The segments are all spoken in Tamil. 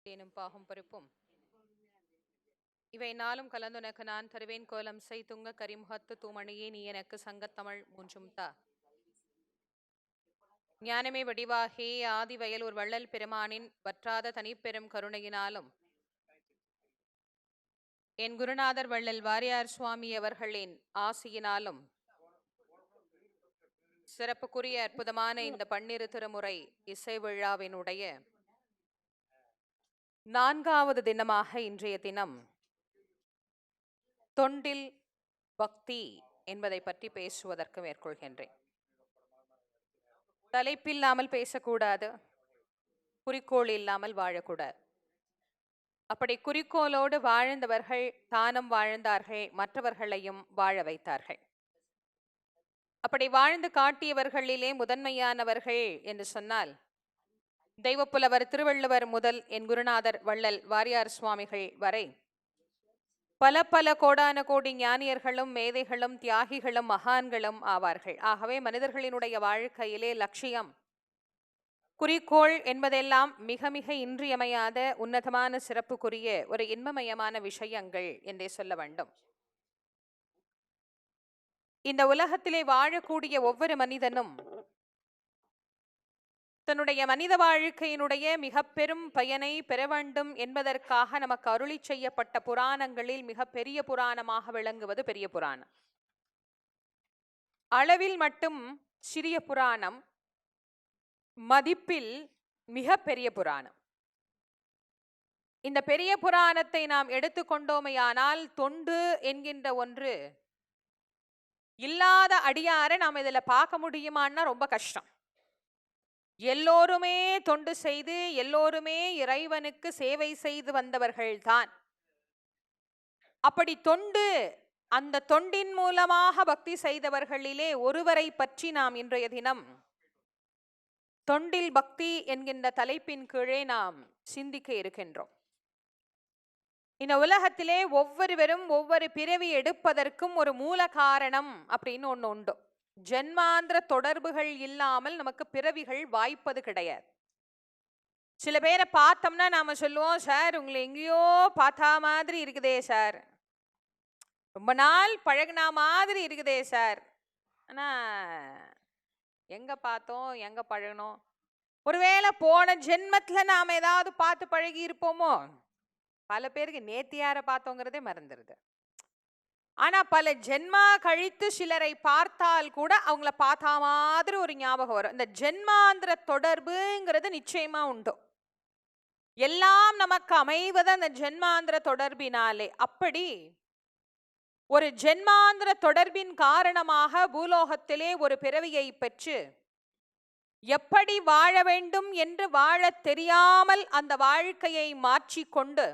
தேனும் பாகும் பருப்பும் இவை நாளும் கலந்துனக்கு நான் தருவேன் கோலம் செய் துங்க கரிமுகத்து தூமணியே நீ எனக்கு சங்கத்தமிழ் மூன்றும் தா. ஞானமே வடிவாகி ஆதி வயலூர் வள்ளல் பெருமானின் வற்றாத தனிப்பெரும் கருணையினாலும் என் குருநாதர் வள்ளல் வாரியார் சுவாமி அவர்களின் ஆசியினாலும் சிறப்புக்குரிய அற்புதமான இந்த பன்னிரு திருமுறை இசை விழாவினுடைய 4வது தினமாக இன்றைய தினம் தொண்டில் பக்தி என்பதை பற்றி பேசுவதற்கு மேற்கொள்கின்றேன். தலைப்பில்லாமல் பேசக்கூடாது, குறிக்கோள் இல்லாமல் வாழக்கூடாது. அப்படி குறிக்கோளோடு வாழ்ந்தவர்கள் தானும் வாழ்ந்தார்கள், மற்றவர்களையும் வாழ வைத்தார்கள். அப்படி வாழ்ந்து காட்டியவர்களிலே முதன்மையானவர்கள் என்று சொன்னால் தெய்வப்புலவர் திருவள்ளுவர் முதல் என் குருநாதர் வள்ளல் வாரியார் சுவாமிகள் வரை பல பல கோடான கோடி ஞானியர்களும் மேதைகளும் தியாகிகளும் மகான்களும் ஆவார்கள். ஆகவே மனிதர்களினுடைய வாழ்க்கையிலே லட்சியம், குறிக்கோள் என்பதெல்லாம் மிக மிக இன்றியமையாத உன்னதமான சிறப்புக்குரிய ஒரு இன்பமயமான விஷயங்கள் என்றே சொல்ல வேண்டும். இந்த உலகத்திலே வாழக்கூடிய ஒவ்வொரு மனிதனும் தன்னுடைய மனித வாழ்க்கையினுடைய மிக பெரும் பயனை பெற வேண்டும் என்பதற்காக நமக்கு அருளி செய்யப்பட்ட புராணங்களில் மிக பெரிய புராணமாக விளங்குவது பெரிய புராணம். அளவில் மட்டும் சிறிய புராணம், மதிப்பில் மிக பெரிய புராணம். இந்த பெரிய புராணத்தை நாம் எடுத்துக்கொண்டோமையானால் தொண்டு என்கின்ற ஒன்று இல்லாத அடியாரை நாம் இதில் பார்க்க முடியுமான்னா ரொம்ப கஷ்டம். எல்லோருமே தொண்டு செய்து எல்லோருமே இறைவனுக்கு சேவை செய்து வந்தவர்கள்தான். அப்படி தொண்டு, அந்த தொண்டின் மூலமாக பக்தி செய்தவர்களிலே ஒருவரை பற்றி நாம் இன்றைய தினம் தொண்டில் பக்தி என்கின்ற தலைப்பின் கீழே நாம் சிந்திக்க இருக்கின்றோம். இந்த உலகத்திலே ஒவ்வொருவரும் ஒவ்வொரு பிறவி எடுப்பதற்கும் ஒரு மூல காரணம் அப்படின்னு ஒன்று உண்டு. ஜென்மாந்திர தொடர்புகள் இல்லாமல் நமக்கு பிறவிகள் வாய்ப்பது கிடையாது. சில பேரை பார்த்தோம்னா நாம சொல்லுவோம், சார் உங்களை எங்கேயோ பார்த்தா மாதிரி இருக்குதே சார், ரொம்ப நாள் பழகினா மாதிரி இருக்குதே சார். ஆனா எங்க பார்த்தோம், எங்க பழகணும்? ஒருவேளை போன ஜென்மத்துல நாம ஏதாவது பார்த்து பழகி இருப்போமோ? பல பேருக்கு நேத்தியார பார்த்தோங்கிறதே மறந்துடுது. ஆனா பல ஜென்மா கழித்து சிலரை பார்த்தால் கூட அவங்கள பார்த்தா மாதிரி ஒரு ஞாபகம் வரும். இந்த ஜென்மாந்திர தொடர்புங்கிறது நிச்சயமா உண்டு. எல்லாம் நமக்கு அமைவது அந்த ஜென்மாந்திர தொடர்பினாலே. அப்படி ஒரு ஜென்மாந்திர தொடர்பின் காரணமாக பூலோகத்திலே ஒரு பிறவியை பெற்று எப்படி வாழ வேண்டும் என்று வாழ தெரியாமல் அந்த வாழ்க்கையை மாற்றிக்கொண்டு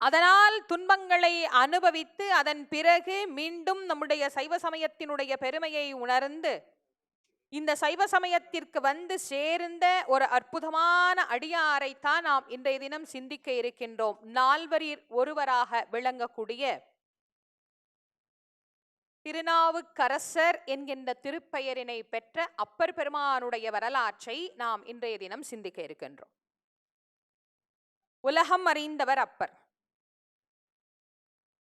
அதனால் துன்பங்களை அனுபவித்து அதன் பிறகு மீண்டும் நம்முடைய சைவ சமயத்தினுடைய பெருமையை உணர்ந்து இந்த சைவ சமயத்திற்கு வந்து சேர்ந்த ஒரு அற்புதமான அடியாரைத்தான் நாம் இன்றைய தினம் சிந்திக்க இருக்கின்றோம். நால்வரில் ஒருவராக விளங்கக்கூடிய திருநாவுக்கரசர் என்கின்ற திருப்பெயரினை பெற்ற அப்பர் பெருமானுடைய வரலாற்றை நாம் இன்றைய தினம் சிந்திக்க இருக்கின்றோம். உலகம் அறிந்தவர் அப்பர்.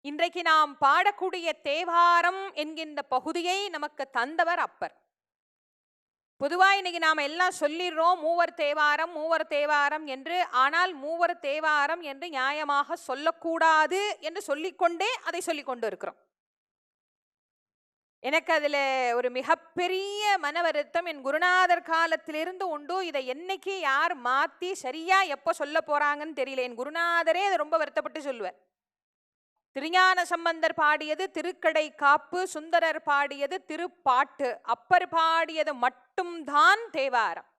இன்றைக்கு நாம் பாடக்கூடிய தேவாரம் என்கின்ற பகுதியை நமக்கு தந்தவர் அப்பர். பொதுவா இன்னைக்கு நாம எல்லாம் சொல்லிடுறோம் மூவர் தேவாரம் மூவர் தேவாரம் என்று. ஆனால் மூவர் தேவாரம் என்று நியாயமாக சொல்லக்கூடாது என்று சொல்லிக்கொண்டே அதை சொல்லிக் கொண்டு இருக்கிறோம். எனக்கு அதுல ஒரு மிகப்பெரிய மன வருத்தம் என் குருநாதர் காலத்திலிருந்து உண்டு. இதை என்னைக்கு யார் மாத்தி சரியா எப்ப சொல்ல போறாங்கன்னு தெரியல. என் குருநாதரே அதை ரொம்ப வருத்தப்பட்டு சொல்லுவார். திருஞான சம்பந்தர் பாடியது திருக்கடை காப்பு, சுந்தரர் பாடியது திருப்பாட்டு, அப்பர் பாடியது மட்டும்தான் தேவாரம்.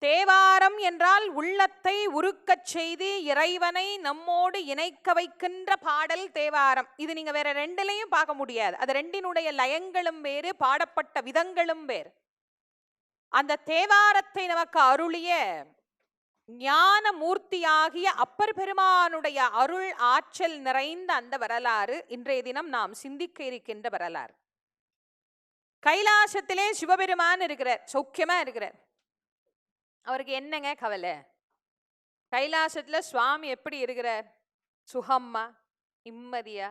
தேவாரம் என்றால் உள்ளத்தை உருக்கச் செய்து இறைவனை நம்மோடு இணைக்க வைக்கின்ற பாடல் தேவாரம். இது நீங்க வேற ரெண்டுலையும் பார்க்க முடியாது. அது ரெண்டினுடைய லயங்களும் வேறு, பாடப்பட்ட விதங்களும் வேறு. அந்த தேவாரத்தை நமக்கு அருளிய ஞான மூர்த்தியாகிய அப்பர் பெருமானுடைய அருள் ஆற்றல் நிறைந்த அந்த வரலாறு இன்றைய தினம் நாம் சிந்திக்க இருக்கின்ற வரலாறு. கைலாசத்திலே சிவபெருமான் இருக்கிறார், சௌக்கியமா இருக்கிறார். அவருக்கு என்னங்க கவலை? கைலாசத்துல சுவாமி எப்படி இருக்கிறார்? சுகம்மா, நிம்மதியா.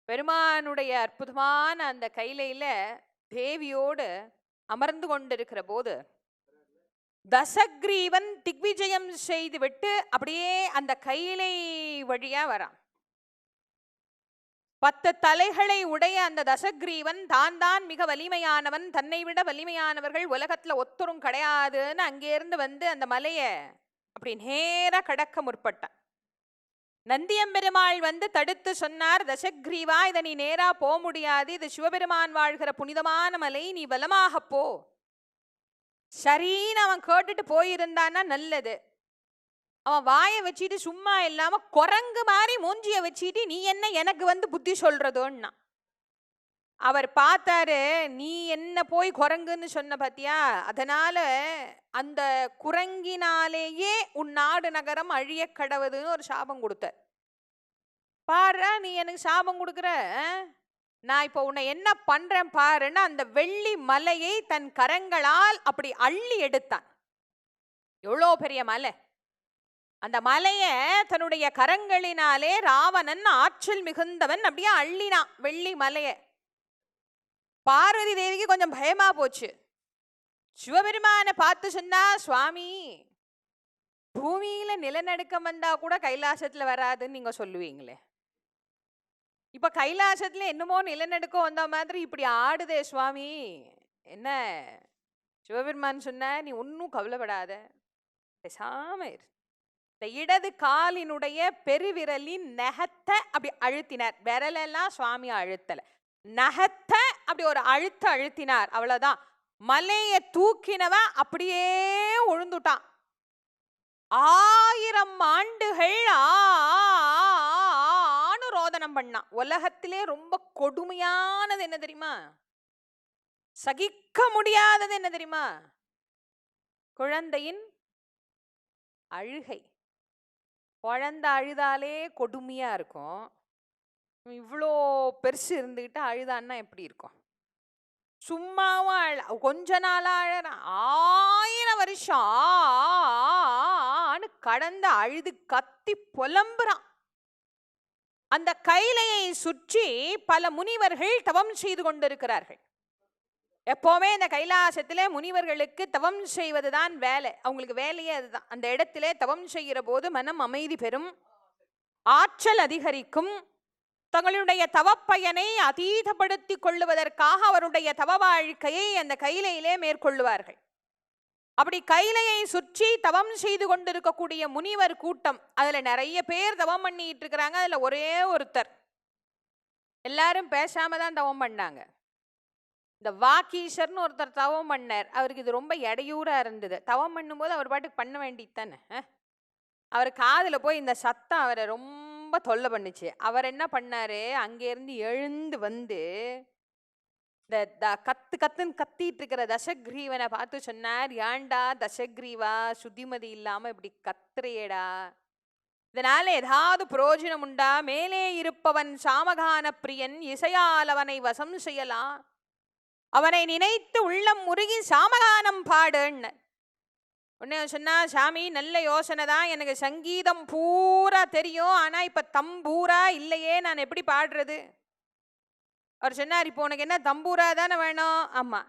பெருமானுடைய அற்புதமான அந்த கைலையில தேவியோடு அமர்ந்து கொண்டிருக்கிற போது தசக்ரீவன் திக்விஜயம் செய்து விட்டு அப்படியே அந்த கைலை வழியா வரான். 10 தலைகளை உடைய அந்த தசக்ரீவன் தான் மிக வலிமையானவன், தன்னை விட வலிமையானவர்கள் உலகத்துல ஒத்தரும் கிடையாதுன்னு அங்கேருந்து வந்து அந்த மலைய அப்படி நேரா கடக்க முற்பட்டான். நந்தியம்பெருமாள் வந்து தடுத்து சொன்னார், தசக்ரீவா, இதை நீ நேரா போக முடியாது, இது சிவபெருமான் வாழ்கிற புனிதமான மலை, நீ பலமாக போ. சரின்னு அவன் கேட்டுட்டு போயிருந்தான்னா நல்லது. அவன் வாயை வச்சுட்டு சும்மா இல்லாம குரங்கு மாதிரி மூஞ்சிய வச்சுட்டு நீ என்ன எனக்கு வந்து புத்தி சொல்றதோன்னா அவர் பார்த்தாரு, நீ என்ன போய் குரங்குன்னு சொன்ன பாத்தியா, அதனால அந்த குரங்கினாலேயே உன் நாடு நகரம் அழிய கடவுதுன்னு ஒரு சாபம் கொடுத்தார். பாரு, நீ எனக்கு சாபம் கொடுக்குற, நான் இப்ப உன்னை என்ன பண்றேன் பாருன்னு அந்த வெள்ளி மலையை தன் கரங்களால் அப்படி அள்ளி எடுத்தான். எவ்வளோ பெரிய மலை! அந்த மலைய தன்னுடைய கரங்களினாலே ராவணன் ஆற்றல் மிகுந்தவன் அப்படியே அள்ளினான் வெள்ளி மலைய. பார்வதி தேவிக்கு கொஞ்சம் பயமா போச்சு. சிவபெருமான பார்த்து சொன்னா, சுவாமி, பூமியில நிலநடுக்கம் வந்தா கூட கைலாசத்துல வராதுன்னு நீங்க சொல்லுவீங்களே, இப்ப கைலாசத்துல என்னமோ நிலநடுக்கம் வந்த மாதிரி இப்படி ஆடுதே சுவாமி, என்ன? சிவபெருமான் சொன்ன, நீ ஒன்னும் கவலைப்படாத, பேசாம இரு. இந்த இடது காலினுடைய பெருவிரலின் நகத்தை அப்படி அழுத்தினார். விரலெல்லாம் சுவாமி அழுத்தல, நகத்தை அப்படி ஒரு அழுத்தினார், அவ்வளவுதான். மலையை தூக்கினவன் அப்படியே உழுந்துட்டான். 1000 ஆண்டுகள் ரோதனம் பண்ணான். உலகத்திலே ரொம்ப கொடுமையானது என்ன தெரியுமா? சகிக்க முடியாதது என்ன தெரியுமா? குழந்தையின் அழுகை. குழந்தை அழுதாலே கொடுமையா இருக்கும். இவ்வளோ பெருசு இருந்துகிட்டு அழுதான்னா எப்படி இருக்கும்? சும்மாவும் கொஞ்ச நாளா அழறான், 1000 வருஷம் கடந்த அழுது கத்தி புலம்புறான். அந்த கைலையை சுற்றி பல முனிவர்கள் தவம் செய்து கொண்டிருக்கிறார்கள். எப்பவுமே இந்த கைலாசத்திலே முனிவர்களுக்கு தவம் செய்வதுதான் வேலை, அவங்களுக்கு வேலையே அதுதான். அந்த இடத்திலே தவம் செய்கிற போது மனம் அமைதி பெறும், ஆற்றல் அதிகரிக்கும், தங்களுடைய தவப்பயனை அதீதப்படுத்தி கொள்ளுவதற்காக அவருடைய தவ வாழ்க்கையை அந்த கைலையிலே மேற்கொள்ளுவார்கள். அப்படி கைலையை சுற்றி தவம் செய்து கொண்டிருக்கக்கூடிய முனிவர் கூட்டம், அதுல நிறைய பேர் தவம் பண்ணிட்டு இருக்கிறாங்க. அதுல ஒரே ஒருத்தர், எல்லாரும் பேசாம தான் தவம் பண்ணாங்க. இந்த வாக்கீஷர்னு ஒருத்தர் தவம் பண்ணார். அவருக்கு இது ரொம்ப இடையூறா இருந்தது. தவம் பண்ணும்போது அவர் பாட்டுக்கு பண்ண வேண்டியது தானே. அவர் காதுல போய் இந்த சத்தம் அவரை ரொம்ப தொல்லை பண்ணுச்சு. அவர் என்ன பண்ணாரு, அங்கேருந்து எழுந்து வந்து இந்த கத்துன்னு கத்திட்டு இருக்கிற தசக்ரீவனை பார்த்து சொன்னார், ஏண்டா தசக்ரீவா, சுத்திமதி இல்லாம இப்படி கத்துறியேடா, இதனால ஏதாவது பிரயோஜனம் உண்டா? மேலே இருப்பவன் சாமகான பிரியன், இசையால் அவனை வசம் செய்யலாம், அவனை நினைத்து உள்ளம் முருகி சாமகானம் பாடுன்னு உடனே சொன்னா, சாமி நல்ல யோசனை தான், எனக்கு சங்கீதம் பூரா தெரியும், ஆனா இப்ப தம்பூரா இல்லையே, நான் எப்படி பாடுறது? அவர் சொன்னார், இப்போ உனக்கு என்ன தம்பூரா தானே வேணும்? ஆமா,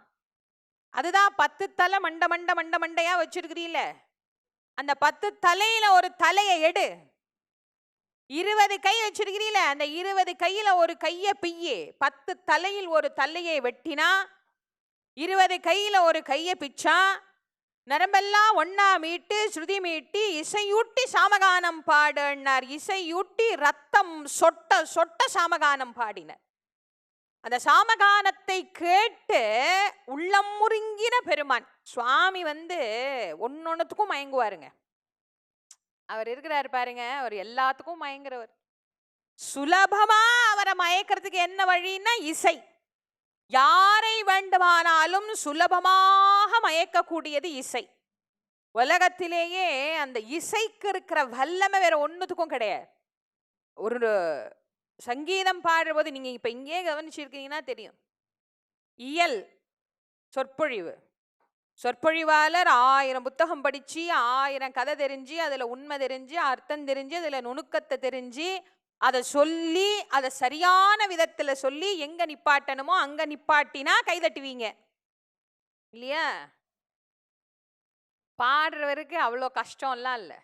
அதுதான் 10 தலை மண்டையா வச்சிருக்கிறீல்ல, அந்த 10 தலையில ஒரு தலையை எடு. 20 கை வச்சிருக்கிறீல, அந்த 20 கையில ஒரு கைய பிய்யே. 10 தலையில் ஒரு தலையை வெட்டினா 20 கையில ஒரு கைய பிச்சா, நரம்பெல்லாம் ஒன்னா மீட்டு ஸ்ருதி மீட்டி இசையூட்டி சாமகானம் பாடுனார். இசையூட்டி ரத்தம் சொட்ட சொட்ட சாமகானம் பாடினார். அந்த சாமகானத்தை கேட்டு உள்ளம் முருங்கின பெருமான் சுவாமி வந்து ஒன்னொன்னுத்துக்கும் மயங்குவாருங்க. அவர் இருக்கிறாரு பாருங்க, அவர் எல்லாத்துக்கும் மயங்குறவர். சுலபமா அவரை மயக்கிறதுக்கு என்ன வழின்னா இசை. யாரை வேண்டுமானாலும் சுலபமாக மயக்கக்கூடியது இசை. உலகத்திலேயே அந்த இசைக்கு இருக்கிற வல்லமை வேற ஒன்னுத்துக்கும் கிடையாது. ஒரு சங்கீதம் பாடும்போது நீங்க இப்ப இங்கே கவனிச்சிருக்கீங்கன்னா தெரியும், இயல் சொற்பொழிவு சொற்பொழிவாளர் 1000 புத்தகம் படிச்சு 1000 கதை தெரிஞ்சு அதுல உண்மை தெரிஞ்சு அர்த்தம் தெரிஞ்சு அதுல நுணுக்கத்தை தெரிஞ்சு அதை சொல்லி அதை சரியான விதத்துல சொல்லி எங்க நிப்பாட்டணுமோ அங்க நிப்பாட்டினா கைதட்டுவீங்க இல்லையா? பாடுறவருக்கு அவ்வளோ கஷ்டம்லாம் இல்லை.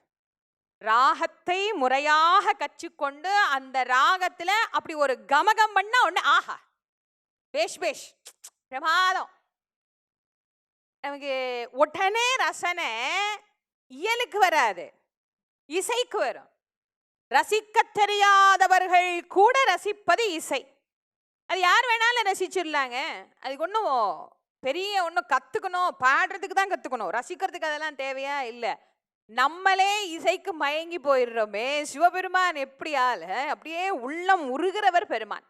ராகத்தை முறையாக கற்றுக்கொண்டு அந்த ராகத்துல அப்படி ஒரு கமகம் பண்ண ஒண்ணு ஆஹா பேஷ் பேஷ் பிரமாதம். நமக்கு உடனே ரசனை இயலுக்கு வராது, இசைக்கு வரும். ரசிக்க தெரியாதவர்கள் கூட ரசிப்பது இசை. அது யார் வேணாலும் ரசிச்சிடலாங்க. அதுக்கு ஒன்றும் பெரிய ஒன்றும் கற்றுக்கணும், பாடுறதுக்கு தான் கற்றுக்கணும், ரசிக்கிறதுக்கு அதெல்லாம் தேவையா இல்லை. நம்மளே இசைக்கு மயங்கி போயிடுறோமே. சிவபெருமான் எப்படியால அப்படியே உள்ளம் உருகிறவர் பெருமான்.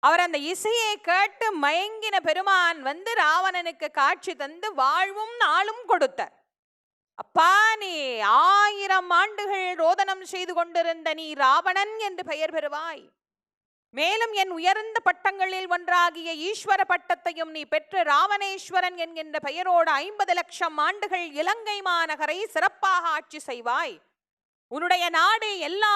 அவர் அந்த இசையை கேட்டு மயங்கின பெருமான் வந்து ராவணனுக்கு காட்சி தந்து வாழ்வும் நாளும் கொடுத்தார். அப்பா, நீ 1000 ஆண்டுகள் ரோதனம் செய்து கொண்டிருந்த நீ ராவணன் என்று பெயர் பெறுவாய். மேலும் என் உயர்ந்த பட்டங்களில் ஒன்றாகிய ஈஸ்வர பட்டத்தையும் நீ பெற்று ராவணேஸ்வரன் என்கின்ற பெயரோடு 50 லட்சம் ஆண்டுகள் இலங்கை மாநகரை சிறப்பாக ஆட்சி செய்வாய். உன்னுடைய நாடு எல்லா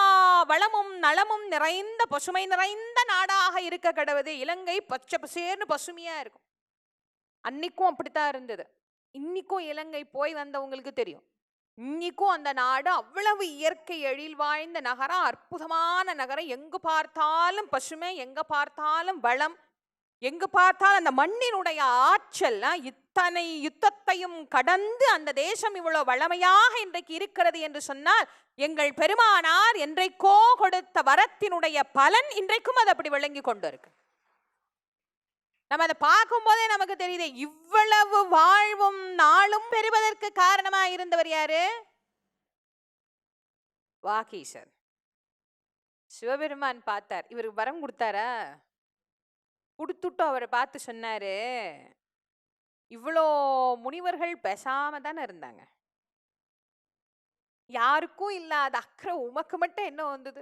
வளமும் நலமும் நிறைந்த பசுமை நிறைந்த நாடாக இருக்க கடவுது. இலங்கை பச்சை பசேர்னு பசுமையா இருக்கும். அன்னைக்கும் அப்படித்தான் இருந்தது. இன்னைக்கும் இலங்கை போய் வந்தவங்களுக்கு தெரியும். இன்னைக்கும் அந்த நாடு அவ்வளவு இயற்கை எழில் வாழ்ந்த நகரம், அற்புதமான நகரம். எங்கு பார்த்தாலும் பசுமை, எங்க பார்த்தாலும் வளம், எங்கு பார்த்தாலும் அந்த மண்ணினுடைய ஆற்றல். இத்தனை யுத்தத்தையும் கடந்து அந்த தேசம் இவ்வளவு வளமையாக இன்றைக்கு இருக்கிறது என்று சொன்னால் எங்கள் பெருமானார் என்றைக்கோ கொடுத்த வரத்தினுடைய பலன் இன்றைக்கும் அது அப்படி விளங்கி கொண்டு இருக்கு. நம்ம அதை பார்க்கும் போதே நமக்கு தெரியுது. இவ்வளவு வாழ்வும் நாளும் பெறுவதற்கு காரணமா இருந்தவர் யாரு? வாகீசர். சிவபெருமான் பார்த்தார், இவருக்கு வரம் கொடுத்தாரா? கொடுத்துட்டு அவரை பார்த்து சொன்னாரு, இவ்வளோ முனிவர்கள் பேசாம தானே இருந்தாங்க, யாருக்கும் இல்லாத அக்கறை உமக்கு மட்டும் என்ன வந்தது?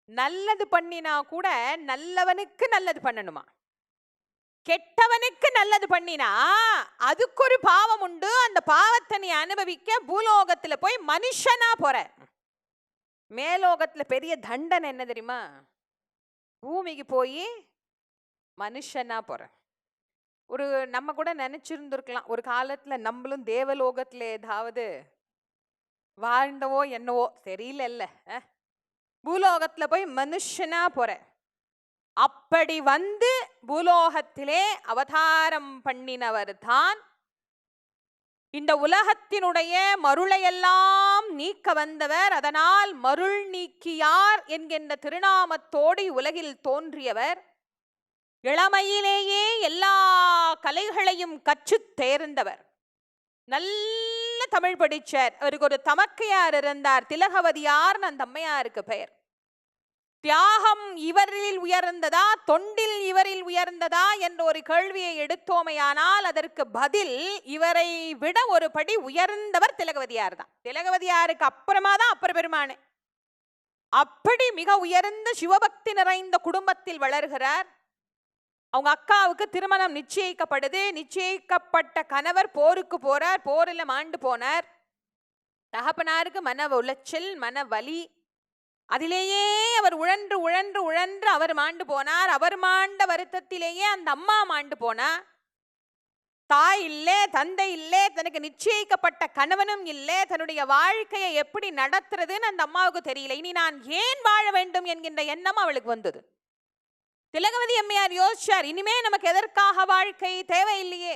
நல்லது பண்ணினா கூட நல்லவனுக்கு நல்லது பண்ணணுமா, கெட்டவனுக்கு நல்லது பண்ணினா அதுக்கு ஒரு பாவம் உண்டு. அந்த பாவத்தை நீ அனுபவிக்க பூலோகத்துல போய் மனுஷனா போற. மேலோகத்துல பெரிய தண்டனை என்ன தெரியுமா? பூமிக்கு போய் மனுஷனா போற. ஒரு நம்ம கூட நினைச்சிருந்துருக்கலாம் ஒரு காலத்துல நம்மளும் தேவலோகத்துல ஏதாவது வாழ்ந்தவோ என்னவோ தெரியல. பூலோகத்துல போய் மனுஷனா போற. அப்படி வந்து பூலோகத்திலே அவதாரம் பண்ணினவர் தான் இந்த உலகத்தினுடைய மருளையெல்லாம் நீக்க வந்தவர். அதனால் மருள் நீக்கியார் என்கின்ற திருநாமத்தோடு உலகில் தோன்றியவர். இளமையிலேயே எல்லா கலைகளையும் கற்று தேர்ந்தவர். நல்ல தமிழ் படிச்சார். அவருக்கு ஒரு தமக்கையார் இருந்தார், திலகவதியார்னு அந்த அம்மையாருக்கு பெயர். தியாகம் இவரில் உயர்ந்ததா, தொண்டில் இவரில் உயர்ந்ததா என்ற ஒரு கேள்வியை எடுத்தோமையானால் அதற்கு பதில் இவரை விட ஒரு படி உயர்ந்தவர் திலகவதியார் தான். திலகவதியாருக்கு அப்புறமா தான் அப்பர் பெருமானே. அப்படி மிக உயர்ந்த சிவபக்தி நிறைந்த குடும்பத்தில் வளர்கிறார். அவங்க அக்காவுக்கு திருமணம் நிச்சயிக்கப்படுது. நிச்சயிக்கப்பட்ட கணவர் போருக்கு போறார். போரில் மாண்டு போனார். தகப்பனாருக்கு மன உளைச்சல், மன வலி. அதிலேயே அவர் உழன்று உழன்று உழன்று அவர் மாண்டு போனார். அவர் மாண்ட வருத்தத்திலேயே அந்த அம்மா மாண்டு போனா. தாய் இல்லை, தந்தை இல்லை, தனக்கு நிச்சயிக்கப்பட்ட கணவனும் இல்லை. தன்னுடைய வாழ்க்கையை எப்படி நடத்துறதுன்னு அந்த அம்மாவுக்கு தெரியல. இனி நான் ஏன் வாழ வேண்டும் என்கின்ற எண்ணம் அவளுக்கு வந்தது. திலகவதி அம்மையார் யோசிச்சார், இனிமே நமக்கு எதற்காக வாழ்க்கை தேவையில்லையே.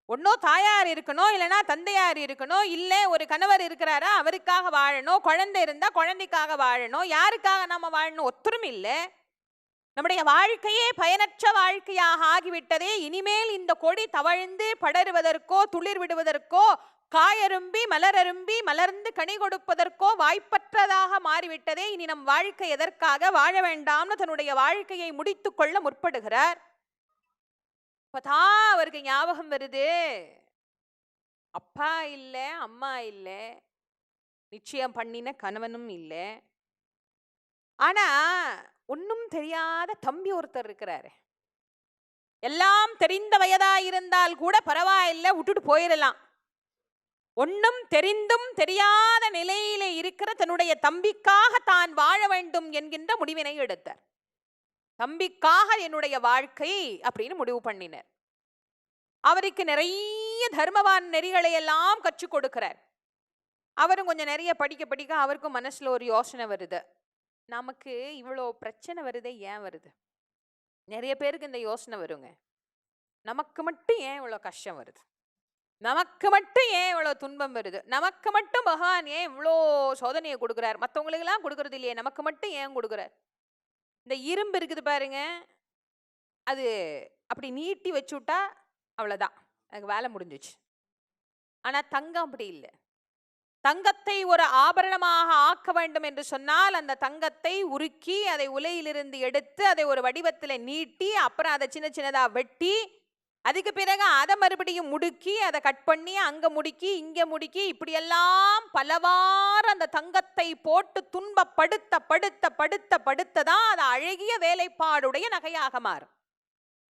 ஒன்னோ தாயார் இருக்கணும், இல்லைன்னா தந்தையார் இருக்கணும், இல்லை ஒரு கணவர் இருக்கிறாரா அவருக்காக வாழணும், குழந்தை இருந்தா குழந்தைக்காக வாழணும், யாருக்காக நாம வாழணும் ஒத்தரும் இல்லை. நம்முடைய வாழ்க்கையே பயனற்ற வாழ்க்கையாக ஆகிவிட்டதே. இனிமேல் இந்த கொடி தவழ்ந்து படருவதற்கோ துளிர் விடுவதற்கோ காயரும்பி மலரரும்பி மலர்ந்து கனி கொடுப்பதற்கோ வாய்ப்பற்றதாக மாறிவிட்டதே. இனி நம் வாழ்க்கை எதற்காக வாழ வேண்டாம்னு தன்னுடைய வாழ்க்கையை முடித்து கொள்ள முற்படுகிறார். அப்பதான் அவருக்கு ஞாபகம் வருது, அப்பா இல்லை, அம்மா இல்லை, நிச்சயம் பண்ணின கணவனும் இல்லை. ஆனா ஒன்னும் தெரியாத தம்பி ஒருத்தர் இருக்கிறாரு. எல்லாம் தெரிந்த வயதாயிருந்தால் கூட பரவாயில்லை, விட்டுட்டு போயிடலாம். ஒன்னும் தெரிந்தும் தெரியாத நிலையில இருக்கிற தன்னுடைய தம்பிக்காக தான் வாழ வேண்டும் என்கின்ற முடிவினை எடுத்தார். தம்பிக்காக என்னுடைய வாழ்க்கை அப்படின்னு முடிவு பண்ணினார். அவருக்கு நிறைய தர்மவான் நெறிகளை எல்லாம் கற்றுக் கொடுக்கிறார். அவரும் கொஞ்சம் நிறைய படிக்க படிக்க அவருக்கும் மனசுல ஒரு யோசனை வருது, நமக்கு இவ்வளோ பிரச்சனை வருது, ஏன் வருது? நிறைய பேருக்கு இந்த யோசனை வருங்க, நமக்கு மட்டும் ஏன் இவ்வளோ கஷ்டம் வருது, நமக்கு மட்டும் ஏன் இவ்வளவு துன்பம் வருது, நமக்கு மட்டும் பகவான் ஏன் இவ்வளோ சோதனையை கொடுக்குறார், மற்றவங்களுக்கு எல்லாம் கொடுக்கறது இல்லையே, நமக்கு மட்டும் ஏன் கொடுக்குறார்? இந்த இரும்பு இருக்குது பாருங்க, அது அப்படி நீட்டி வச்சுட்டா அவ்வளவுதான், எனக்கு வேலை முடிஞ்சிச்சு. ஆனா தங்கம் அப்படி இல்லை. தங்கத்தை ஒரு ஆபரணமாக ஆக்க வேண்டும் என்று சொன்னால் அந்த தங்கத்தை உருக்கி அதை உலையிலிருந்து எடுத்து அதை ஒரு வடிவத்தில் நீட்டி அப்புறம் அதை சின்ன சின்னதா வெட்டி அதுக்கு பிறகு அதை மறுபடியும் முடுக்கி அதை கட் பண்ணி அங்க முடுக்கி இங்க முடுக்கி இப்படியெல்லாம் பலவாறு அந்த தங்கத்தை போட்டு துன்பப்படுத்த படுத்த படுத்த படுத்ததான் அது அழகிய வேலைப்பாடுடைய நகையாக மாறும்.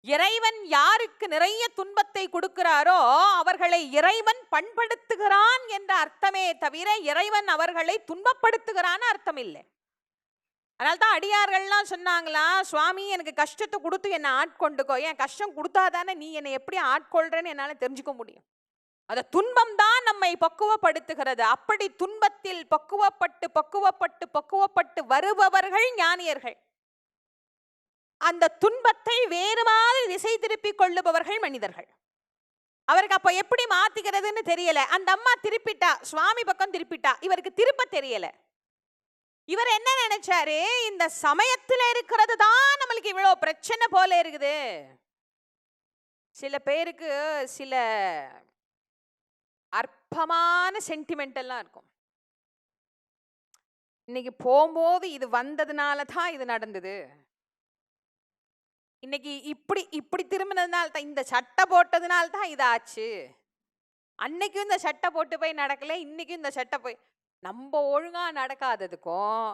இறைவன் யாருக்கு நிறைய துன்பத்தை கொடுக்கிறாரோ அவர்களை இறைவன் பண்படுத்துகிறான் என்ற அர்த்தமே தவிர இறைவன் அவர்களை துன்பப்படுத்துகிறான்னு அர்த்தம் இல்லை. அதனால்தான் அடியார்கள்லாம் சொன்னாங்களா, சுவாமி எனக்கு கஷ்டத்தை கொடுத்து என்னை ஆட்கொண்டுக்கோ, ஏன் கஷ்டம் கொடுத்தாதானே நீ என்னை எப்படி ஆட்கொள்றேன்னு என்னால தெரிஞ்சுக்க முடியும். அந்த துன்பம் தான் நம்மை பக்குவப்படுத்துகிறது. அப்படி துன்பத்தில் பக்குவப்பட்டு பக்குவப்பட்டு பக்குவப்பட்டு வருபவர்கள் ஞானியர்கள். அந்த துன்பத்தை வேறு மாதிரி திசை திருப்பி கொள்ளுபவர்கள் மனிதர்கள். அவருக்கு அப்ப எப்படி மாத்திக்கிறதுன்னு தெரியல. அந்த அம்மா திருப்பிட்டா, சுவாமி பக்கம் திருப்பிட்டா, இவருக்கு திருப்ப தெரியல. இவர் என்ன நினைச்சாரு, இந்த சமயத்துல இருக்கிறது தான் நம்மளுக்கு இவ்வளவு பிரச்சனை போல இருக்குது. சில பேருக்கு சில அற்பமான சென்டிமெண்ட் எல்லாம் இருக்கும். இன்னைக்கு போகும்போது இது வந்ததுனால தான் இது நடந்தது, இன்னைக்கு இப்படி இப்படி திரும்பினதுனால தான், இந்த சட்டை போட்டதுனால தான் இதாச்சு, அன்னைக்கும் இந்த சட்டை போட்டு போய் நடக்கல, இன்னைக்கும் இந்த சட்டை போய், நம்ம ஒழுங்கா நடக்காததுக்கும்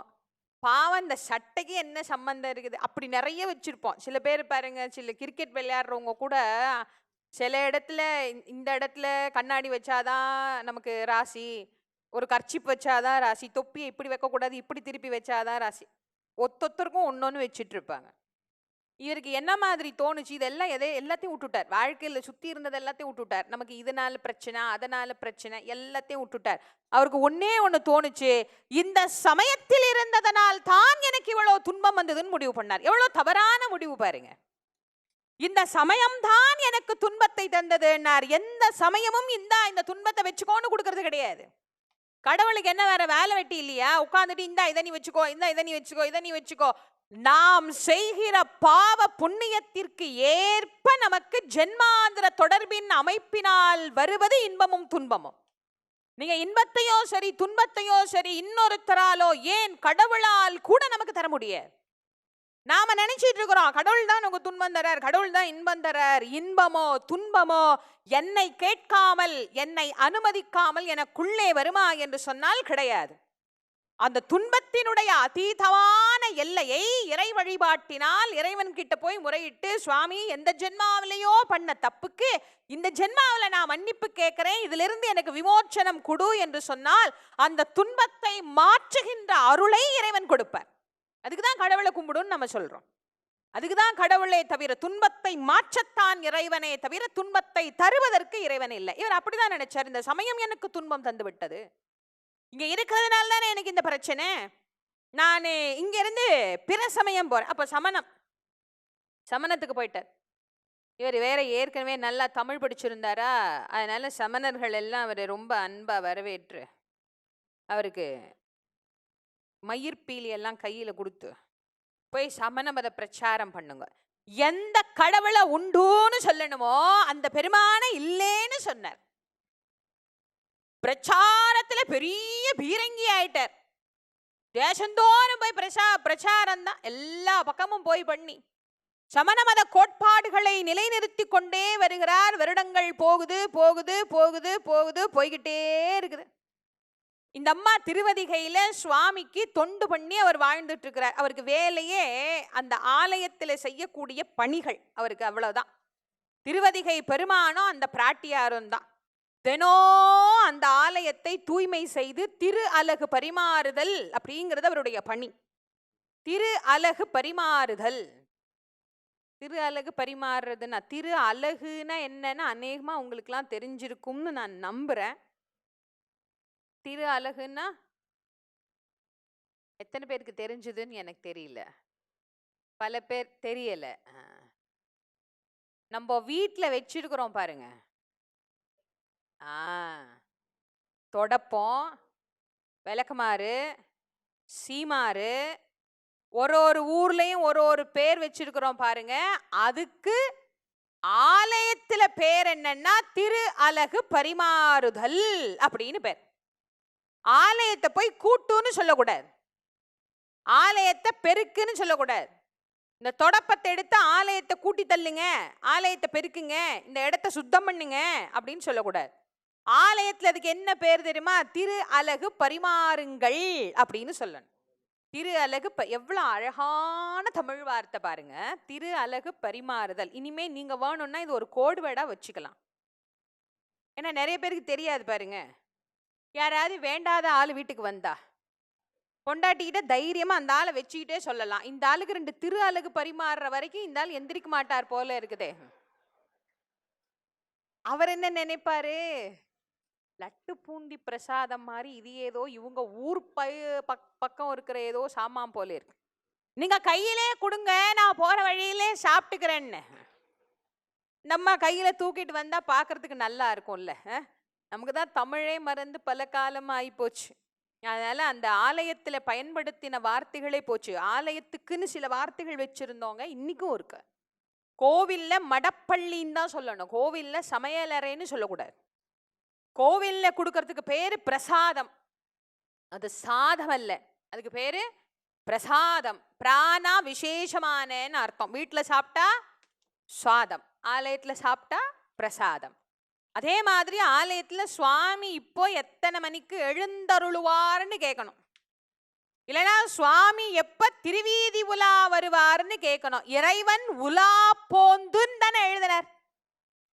பாவம் இந்த சட்டைக்கு என்ன சம்பந்தம் இருக்குது? அப்படி நிறைய வச்சிருப்போம். சில பேர் பாருங்க, சில கிரிக்கெட் விளையாடுறவங்க கூட சில இடத்துல இந்த இடத்துல கண்ணாடி வச்சாதான் நமக்கு ராசி, ஒரு கர்ச்சிப் வச்சாதான் ராசி, தொப்பியை இப்படி வைக்கக்கூடாது, இப்படி திருப்பி வச்சாதான் ராசி, ஒத்தொத்தருக்கும் ஒன்னொன்னு வச்சுட்டு இருப்பாங்க. இவருக்கு என்ன மாதிரி தோணுச்சு, இதெல்லாம் எல்லாத்தையும் விட்டுட்டார். வாழ்க்கையில சுத்தி இருந்தது எல்லாத்தையும் விட்டுட்டார். நமக்கு இதனால பிரச்சனை அதனால பிரச்சனை எல்லாத்தையும் விட்டுட்டார். அவருக்கு ஒன்னே ஒண்ணு தோணுச்சு, இந்த சமயத்தில் இருந்ததனால் தான் எனக்கு இவ்வளவு துன்பம் வந்ததுன்னு முடிவு பண்ணார். எவ்வளவு தவறான முடிவு பாருங்க. இந்த சமயம் தான் எனக்கு துன்பத்தை தந்ததுன்னார். எந்த சமயமும் இந்த துன்பத்தை வச்சுக்கோன்னு கொடுக்கறது கிடையாது. கடவுளுக்கு என்ன வேற வேலை வெட்டி இல்லையா? உட்காந்துட்டு இதை நீ வச்சுக்கோ, இதை நீ வச்சுக்கோ, இதை நீ வச்சுக்கோ. நாம் செய்கிற பாவ புண்ணியத்திற்கு ஏற்ப நமக்கு ஜென்மாந்திர தொடர்பின் அமைப்பினால் வருவது இன்பமும் துன்பமும். நீங்க இன்பத்தையோ சரி துன்பத்தையோ சரி இன்னொருத்தராலோ ஏன் கடவுளால் கூட நமக்கு தர முடியாது. நாம நினைச்சிட்டு இருக்கிறோம் கடவுள் தான் நமக்கு துன்பம் தரார், கடவுள் தான் இன்பம் தரார். இன்பமோ துன்பமோ என்னை கேட்காமல் என்னை அனுமதிக்காமல் எனக்குள்ளே வருமா என்று சொன்னால் கிடையாது. அந்த துன்பத்தினுடைய அதீதமான எல்லையை இறை வழிபாட்டினால் இறைவன் கிட்ட போய் முறையிட்டு, சுவாமி எந்த ஜென்மாவிலையோ பண்ண தப்புக்கு இந்த ஜென்மாவில நான் மன்னிப்பு கேட்கிறேன், இதுல இருந்து எனக்கு விமோச்சனம் கொடு என்று சொன்னால் அந்த துன்பத்தை மாற்றுகின்ற அருளை இறைவன் கொடுப்பார். அதுக்குதான் கடவுளை கும்பிடுன்னு நம்ம சொல்றோம். அதுக்குதான் கடவுளே தவிர, துன்பத்தை மாற்றத்தான் இறைவனே தவிர துன்பத்தை தருவதற்கு இறைவன் இல்லை. இவர் அப்படிதான் நினைச்சார், இந்த சமயம் எனக்கு துன்பம் தந்து விட்டது, இங்க இருக்கிறதுனால தானே எனக்கு இந்த பிரச்சனை, நான் இங்க இருந்து பிற சமயம் போறேன். அப்ப சமணத்துக்கு போயிட்டார். இவர் வேற ஏற்கனவே நல்லா தமிழ் படிச்சிருந்தாரா, அதனால சமணர்கள் எல்லாம் அவரை ரொம்ப அன்பா வரவேற்று அவருக்கு மயிர்பீலி எல்லாம் கையில கொடுத்து போய் சமண மத பிரச்சாரம் பண்ணுங்க, எந்த கடவுளை உண்டுன்னு சொல்லணுமோ அந்த பெருமானை இல்லேன்னு சொன்னார். பிரச்சாரத்துல பெரிய பீரங்கி ஆயிட்டார். தேசந்தோறும் போய் பிரச்சாரம் தான், எல்லா பக்கமும் போய் பண்ணி சமண மத கோட்பாடுகளை நிலைநிறுத்தி கொண்டே வருகிறார். வருடங்கள் போகுது போகுது போகுது போகுது போய்கிட்டே இருக்குது. இந்த அம்மா திருவதிகையில சுவாமிக்கு தொண்டு பண்ணி அவர் வாழ்ந்துட்டு இருக்கிறார். அவருக்கு வேலையே அந்த ஆலயத்தில் செய்யக்கூடிய பணிகள், அவருக்கு அவ்வளவுதான். திருவதிகை பெருமானும் அந்த பிராட்டியாரும் தான். தினோ அந்த ஆலயத்தை தூய்மை செய்து திரு அலகு பரிமாறுதல் அப்படிங்கிறது அவருடைய பணி. திரு அலகு பரிமாறுதல். திரு அலகு பரிமாறுறதுன்னா, திரு அலகுன்னா என்னன்னு அநேகமா உங்களுக்குலாம் தெரிஞ்சிருக்கும்னு நான் நம்புறேன். திரு அலகுன்னா எத்தனை பேருக்கு தெரிஞ்சதுன்னு எனக்கு தெரியல. பல பேர் தெரியல. நம்ம வீட்டுல வச்சிருக்கிறோம் பாருங்க, தொடப்பம், விளக்குமாறு, சீமாறு, ஒரு ஒரு ஊர்லயும் ஒரு ஒரு பேர் வச்சிருக்கிறோம் பாருங்க. அதுக்கு ஆலயத்துல பேர் என்னன்னா திரு அலகு பரிமாறுதல் அப்படின்னு பேர். ஆலயத்தை போய் கூட்டுன்னு சொல்லக்கூடாது, ஆலயத்தை பெருக்குன்னு சொல்லக்கூடாது. இந்த தொடப்பத்தை எடுத்து ஆலயத்தை கூட்டி தள்ளுங்க, ஆலயத்தை பெருக்குங்க, இந்த இடத்த சுத்தம் பண்ணுங்க அப்படின்னு சொல்லக்கூடாது. ஆலயத்துல அதுக்கு என்ன பேர் தெரியுமா? திரு அலகு பரிமாறுங்கள் அப்படின்னு சொல்லணும். திரு அலகு எவ்வளவு அழகான தமிழ் வார்த்தை பாருங்க, திரு அலகு பரிமாறுதல். இனிமே நீங்க வேணும்னா இது ஒரு கோடு வேர்டா வச்சுக்கலாம். ஏன்னா நிறைய பேருக்கு தெரியாது பாருங்க. யாராவது வேண்டாத ஆள் வீட்டுக்கு வந்தா பொண்டாட்டிக்கிட்ட தைரியமா அந்த ஆளை வச்சுக்கிட்டே சொல்லலாம், இந்த ஆளுக்கு 2 திரு அலகு பரிமாறுற வரைக்கும் இந்த ஆள் எந்திரிக்க மாட்டார் போல இருக்குதே. அவர் என்ன நினைப்பாரு? லட்டு பூண்டி பிரசாதம் மாதிரி இது ஏதோ இவங்க ஊர் பக்கம் இருக்கிற ஏதோ சாமான் போல இருக்கு, நீங்க கையிலே கொடுங்க, நான் போற வழியிலே சாப்பிட்டுக்கிறேன்னு. நம்ம கையில தூக்கிட்டு வந்தா பாக்குறதுக்கு நல்லா இருக்கும்ல. நமக்கு தான் தமிழே மறந்து பல காலம் ஆகி போச்சு. அதனால அந்த ஆலயத்துல பயன்படுத்தின வார்த்தைகளே போச்சு. ஆலயத்துக்குன்னு சில வார்த்தைகள் வச்சிருந்தோங்க, இன்னைக்கும் இருக்கு. கோவில்ல மடப்பள்ளின்னு தான் சொல்லணும், கோவில்ல சமையலறைன்னு சொல்லக்கூடாது. கோவில்ல கொடுக்கறதுக்கு பேரு பிரசாதம், அது சாதம் அல்ல, அதுக்கு பேரு பிரசாதம். பிராணா விசேஷமானன்னு அர்த்தம். வீட்டுல சாப்பிட்டா சுவாதம், ஆலயத்துல சாப்பிட்டா பிரசாதம். அதே மாதிரி ஆலயத்துல சுவாமி இப்போ எத்தனை மணிக்கு எழுந்தருளுவார்னு கேட்கணும், இல்லைன்னா சுவாமி எப்ப திருவீதி உலா வருவார்னு கேட்கணும். இறைவன் உலா போந்துன்னு தானே எழுதினார்.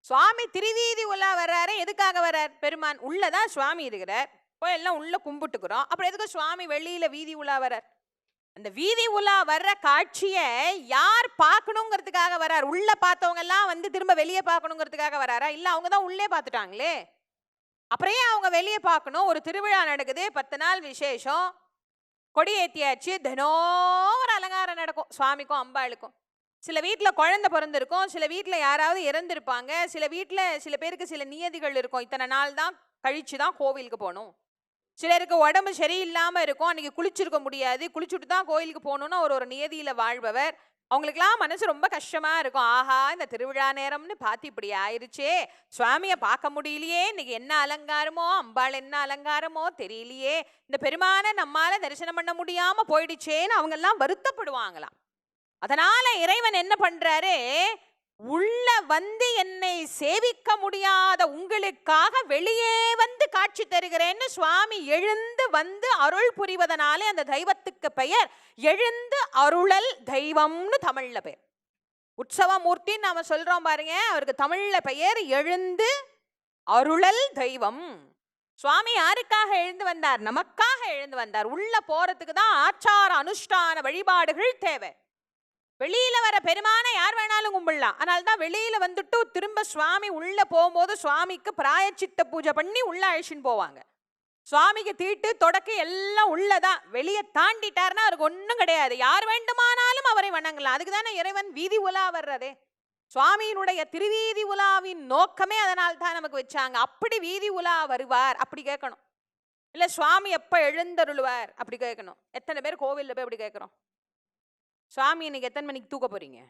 சுவாமி திருவீதி உலா வர்றாரு, எதுக்காக வர்றார்? பெருமான் உள்ளதான் சுவாமி இருக்கிறார், போய் எல்லாம் உள்ள கும்பிட்டுக்கிறோம், அப்புறம் எதுக்கு சுவாமி வெளியில வீதி உலா வர்றார்? அந்த வீதி உலா வர்ற காட்சிய யார் பார்க்கணுங்கிறதுக்காக வர்றார்? உள்ள பார்த்தவங்க எல்லாம் வந்து திரும்ப வெளியே பார்க்கணுங்கிறதுக்காக வர்றாரா? இல்ல அவங்க தான் உள்ளே பார்த்துட்டாங்களே, அப்புறம் அவங்க வெளியே பார்க்கணும்? ஒரு திருவிழா நடக்குது, 10 நாள் விசேஷம், கொடியேத்தியாச்சு, தினம் ஒரு அலங்காரம் நடக்கும் சுவாமிக்கும் அம்பாளுக்கும். சில வீட்டில் குழந்தை பிறந்திருக்கும், சில வீட்டில் யாராவது இறந்துருப்பாங்க, சில வீட்டில் சில பேருக்கு சில நியதிகள் இருக்கும், இத்தனை நாள் தான் கழிச்சு தான் கோவிலுக்கு போகணும். சிலருக்கு உடம்பு சரியில்லாமல் இருக்கும், அன்றைக்கி குளிச்சிருக்க முடியாது, குளிச்சுட்டு தான் கோயிலுக்கு போகணுன்னு ஒரு நியதியில் வாழ்பவர். அவங்களுக்கெல்லாம் மனசு ரொம்ப கஷ்டமாக இருக்கும். ஆஹா, இந்த திருவிழா நேரம்னு பார்த்து இப்படி ஆயிடுச்சே, சுவாமியை பார்க்க முடியலையே, இன்னைக்கு என்ன அலங்காரமோ, அம்பாள் என்ன அலங்காரமோ தெரியலையே, இந்த பெருமானை நம்மால தரிசனம் பண்ண முடியாமல் போயிடுச்சேன்னு அவங்கெல்லாம் வருத்தப்படுவாங்களாம். அதனால இறைவன் என்ன பண்றாரு? உள்ள வந்து என்னை சேவிக்க முடியாத உங்களுக்காக வெளியே வந்து காட்சி தருகிறேன்னு சுவாமி எழுந்து வந்து அருள் புரிவதனாலே அந்த தெய்வத்துக்கு பெயர் எழுந்து அருளல் தெய்வம்னு தமிழ்ல பெயர். உற்சவமூர்த்தின்னு நாம சொல்றோம் பாருங்க, அவருக்கு தமிழ்ல பெயர் எழுந்து அருளல் தெய்வம். சுவாமி யாருக்காக எழுந்து வந்தார்? நமக்காக எழுந்து வந்தார். உள்ள போறதுக்கு தான் ஆச்சார அனுஷ்டான வழிபாடுகள் தேவை. வெளியில வர பெருமானை யார் வேணாலும் கும்பிடலாம், அதனால்தான் வெளியில வந்துட்டு திரும்ப சுவாமி உள்ள போகும்போது சுவாமிக்கு பிராயச்சித்த பூஜை பண்ணி உள்ள அழிச்சுன்னு போவாங்க. சுவாமிக்கு தீட்டு தொடக்க எல்லாம் உள்ளதான், வெளியே தாண்டிட்டார்னா அவருக்கு ஒன்றும் கிடையாது, யார் வேண்டுமானாலும் அவரை வணங்கலாம். அதுக்கு தானே இறைவன் வீதி உலா வர்றதே. சுவாமியினுடைய திருவீதி உலாவின் நோக்கமே அதனால் தான் நமக்கு வச்சாங்க. அப்படி வீதி உலா வருவார் அப்படி கேட்கணும், இல்ல சுவாமி எப்ப எழுந்தருள்வார் அப்படி கேட்கணும். எத்தனை பேர் கோவில்ல போய் அப்படி கேட்கிறோம்? சுவாமி இன்னைக்கு எத்தனை மணிக்கு தூக்க போறீங்க?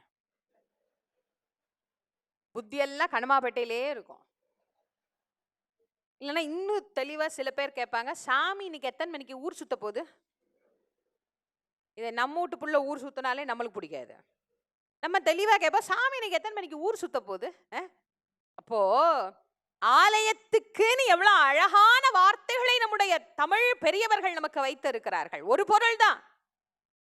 புத்தியெல்லாம் கனமாப்பேட்டையிலே இருக்கும். இல்லைன்னா இன்னும் தெளிவா சில பேர் கேட்பாங்க, சாமி இன்னைக்கு எத்தனை மணிக்கு ஊர் சுத்த போகுது? இதை நம்ம வீட்டு புள்ள ஊர் சுத்தினாலே நம்மளுக்கு பிடிக்காது. நம்ம தெளிவா கேட்போம், சாமி இன்னைக்கு எத்தனை மணிக்கு ஊர் சுத்த போகுது? அப்போ ஆலயத்துக்குன்னு எவ்வளவு அழகான வார்த்தைகளை நம்முடைய தமிழ் பெரியவர்கள் நமக்கு வைத்திருக்கிறார்கள். ஒரு பொருள் தான்,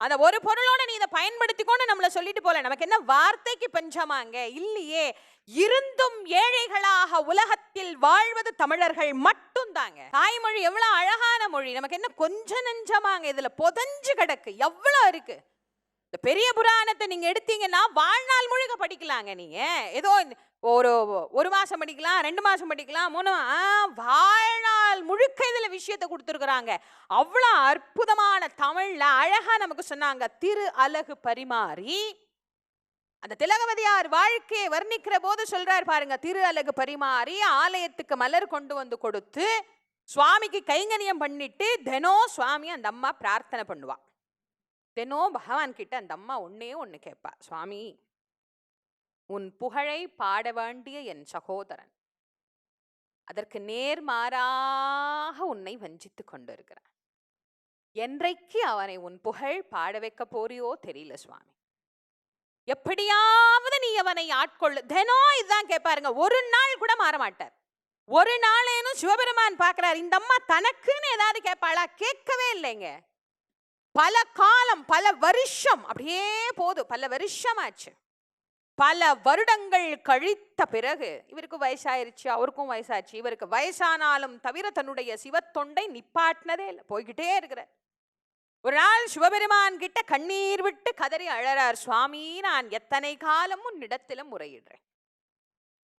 அந்த ஒரு பொருளோட நீ இதை பயன்படுத்திக்கோன்னு நம்மளை சொல்லிட்டு போல. நமக்கு என்ன வார்த்தைக்கு பஞ்சமாங்க? இல்லையே. இருந்தும் ஏழைகளாக உலகத்தில் வாழ்வது தமிழர்கள் மட்டும் தாங்க. தாய்மொழி எவ்வளவு அழகான மொழி, நமக்கு என்ன கொஞ்சம் நெஞ்சமாங்க இதுல புதஞ்சு கிடக்கு, எவ்வளவு இருக்கு. இந்த பெரிய புராணத்தை நீங்க எடுத்தீங்கன்னா வாழ்நாள் முழுக்க படிக்கலாங்க. நீங்க ஏதோ ஒரு மாசம் படிக்கலாம், 2 மாசம் படிக்கலாம், 3 வாழ்நாள் முழுக்க இதுல விஷயத்தை கொடுத்துருக்குறாங்க. அவ்வளவு அற்புதமான தமிழ்ல அழகா நமக்கு சொன்னாங்க. திரு அலகு பரிமாறி அந்த திலகவதியார் வாழ்க்கையை வர்ணிக்கிற போது சொல்றாரு பாருங்க. திரு அலகு பரிமாறி ஆலயத்துக்கு மலர் கொண்டு வந்து கொடுத்து சுவாமிக்கு கைங்கரியம் பண்ணிட்டு தினம் சுவாமி அந்த அம்மா பிரார்த்தனை பண்ணுவா. தினம் பகவான் கிட்ட அந்த அம்மா ஒன்னே ஒண்ணு கேட்பா, சுவாமி உன் புகழை பாட வேண்டிய என் சகோதரன் அதற்கு நேர்மாறாக உன்னை வஞ்சித்து கொண்டு இருக்கிறான். என்றைக்கு அவனை உன் புகழ் பாட வைக்க போறியோ தெரியல சுவாமி, எப்படியாவது நீ அவனை ஆட்கொள்ளு. தினம் இதுதான் கேட்பாருங்க. ஒரு நாள் கூட மாற மாட்டார். ஒரு நாளேனும் சிவபெருமான் பார்க்கிறார், இந்த அம்மா தனக்குன்னு ஏதாவது கேட்பாளா? கேட்கவே இல்லைங்க. பல காலம், பல வருஷம் அப்படியே போதும். பல வருஷம் ஆச்சு. பல வருடங்கள் கழித்த பிறகு இவருக்கு வயசாயிருச்சு, அவருக்கும் வயசாச்சு. இவருக்கு வயசானாலும் தவிர தன்னுடைய சிவத்தொண்டை நிப்பாட்டினதே இல்லை, போய்கிட்டே இருக்கிற. ஒரு நாள் சிவபெருமான் கிட்ட கண்ணீர் விட்டு கதறி அழறார், சுவாமி நான் எத்தனை காலம் உன்னிடத்திலும் முறையிடுறேன்.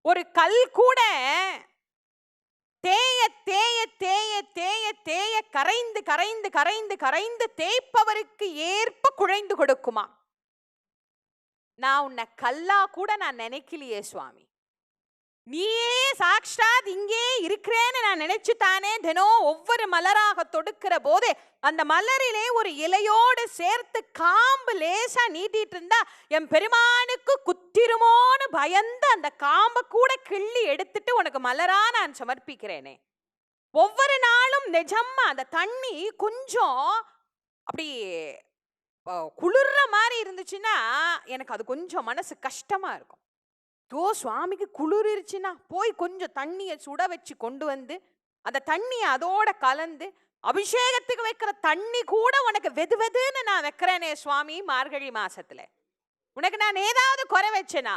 ஒரு கல் கூட தேய தேய தேய தேய தேய கரைந்து கரைந்து கரைந்து கரைந்து தேய்ப்பவருக்கு ஏற்ப குழைந்து கொடுக்குமா? நான் உன்னை கல்லா கூட நான் நினைக்கலையே சுவாமி, நீயே சாக்ஷாத் இங்கே இருக்கிறேன்னு நான் நினைச்சுத்தானே தினம் ஒவ்வொரு மலராக தொடுக்கிற போது அந்த மலரிலே ஒரு இலையோடு சேர்த்து காம்பு லேசா நீட்டிட்டு இருந்தா என் பெருமானுக்கு குத்திருமோன்னு பயந்து அந்த காம்பை கூட கிள்ளி எடுத்துட்டு உனக்கு மலரா நான் சமர்ப்பிக்கிறேனே. ஒவ்வொரு நாளும் நிஜமா அந்த தண்ணி கொஞ்சம் அப்படி குளிர்ற மாதிரி இருந்துச்சுன்னா எனக்கு அது கொஞ்சம் மனசு கஷ்டமா இருக்கும். சுவாமிக்கு குளிர்ச்சுன்னா போய் கொஞ்சம் தண்ணியை சுட வச்சு கொண்டு வந்து அந்த தண்ணியை அதோட கலந்து அபிஷேகத்துக்கு வைக்கிற தண்ணி கூட உனக்கு வெது வெதுன்னு நான் வைக்கிறேனே சுவாமி மார்கழி மாசத்துல. உனக்கு நான் ஏதாவது குறை வச்சேனா?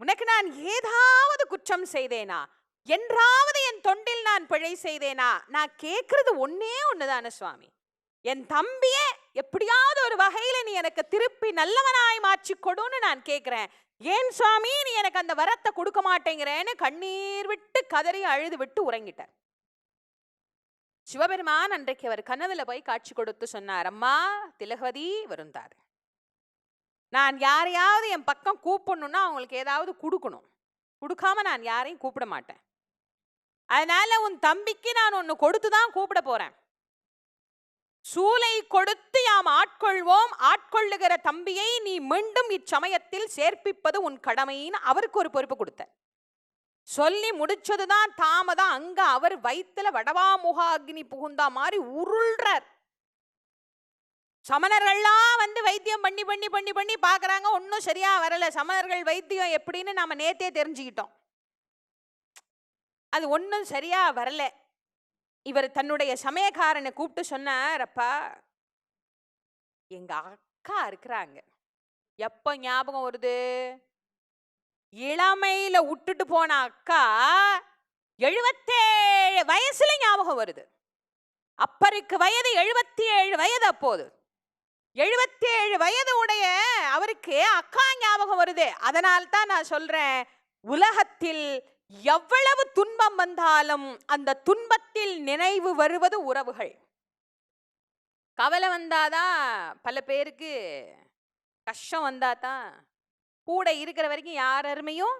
உனக்கு நான் ஏதாவது குற்றம் செய்தேனா? என்றாவது என் தொண்டில் நான் பிழை செய்தேனா? நான் கேட்கறது ஒன்னே ஒண்ணுதானே சுவாமி, என் தம்பிய எப்படியாவது ஒரு வகையில நீ எனக்கு திருப்பி நல்லவனாய் மாற்றி கொடுன்னு நான் கேட்கிறேன். ஏன் சுவாமி நீ எனக்கு அந்த வரத்தை கொடுக்க மாட்டேங்கிறேன்னு கண்ணீர் விட்டு கதறி அழுது விட்டு உறங்கிட்டார். சிவபெருமான் அன்றைக்கு அவர் கனவுல போய் காட்சி கொடுத்து சொன்னார், அம்மா திலகவதி வருந்தார், நான் யாரையாவது என் பக்கம் கூப்பிடணும்னா அவங்களுக்கு ஏதாவது கொடுக்கணும், கொடுக்காம நான் யாரையும் கூப்பிட மாட்டேன். அதனால உன் தம்பிக்கு நான் ஒன்னு கொடுத்துதான் கூப்பிட போறேன். சூலை கொடுத்து யாம் ஆட்கொள்வோம், ஆட்கொள்ளுகிற தம்பியை நீ மீண்டும் இச்சமயத்தில் சேர்ப்பிப்பது உன் கடமைன்னு அவருக்கு ஒரு பொறுப்பு கொடுத்த. சொல்லி முடிச்சதுதான் தாமதம். அங்க அவர் வயிற்றுல வடவாமுகாகினி புகுந்தா மாதிரி உருள்றார். சமணர்கள்லாம் வந்து வைத்தியம் பண்ணி பண்ணி பண்ணி பண்ணி பாக்குறாங்க, ஒன்னும் சரியா வரல. சமணர்கள் வைத்தியம் எப்படின்னு நாம நேத்தே தெரிஞ்சுக்கிட்டோம். அது ஒன்னும் சரியா வரல. இவர் தன்னுடைய சமயக்காரனை கூப்பிட்டு சொன்னார், அப்பா எங்க அக்கா இருக்கிறாங்க, எப்ப ஞாபகம் வருது? இளமையில விட்டுட்டு போன அக்கா 77 வயசுல ஞாபகம் வருது. அப்பருக்கு வயது 77 வயது. அப்போது 77 வயது உடைய அவருக்கு அக்கா ஞாபகம் வருது. அதனால்தான் நான் சொல்றேன், உலகத்தில் எவ்வளவு துன்பம் வந்தாலும் அந்த துன்பத்தில் நினைவு வருவது உறவுகள். கவலை வந்தாதான் பல பேருக்கு, கஷ்டம் வந்தாதான் கூட இருக்கிற வரைக்கும் யார் அருமையும்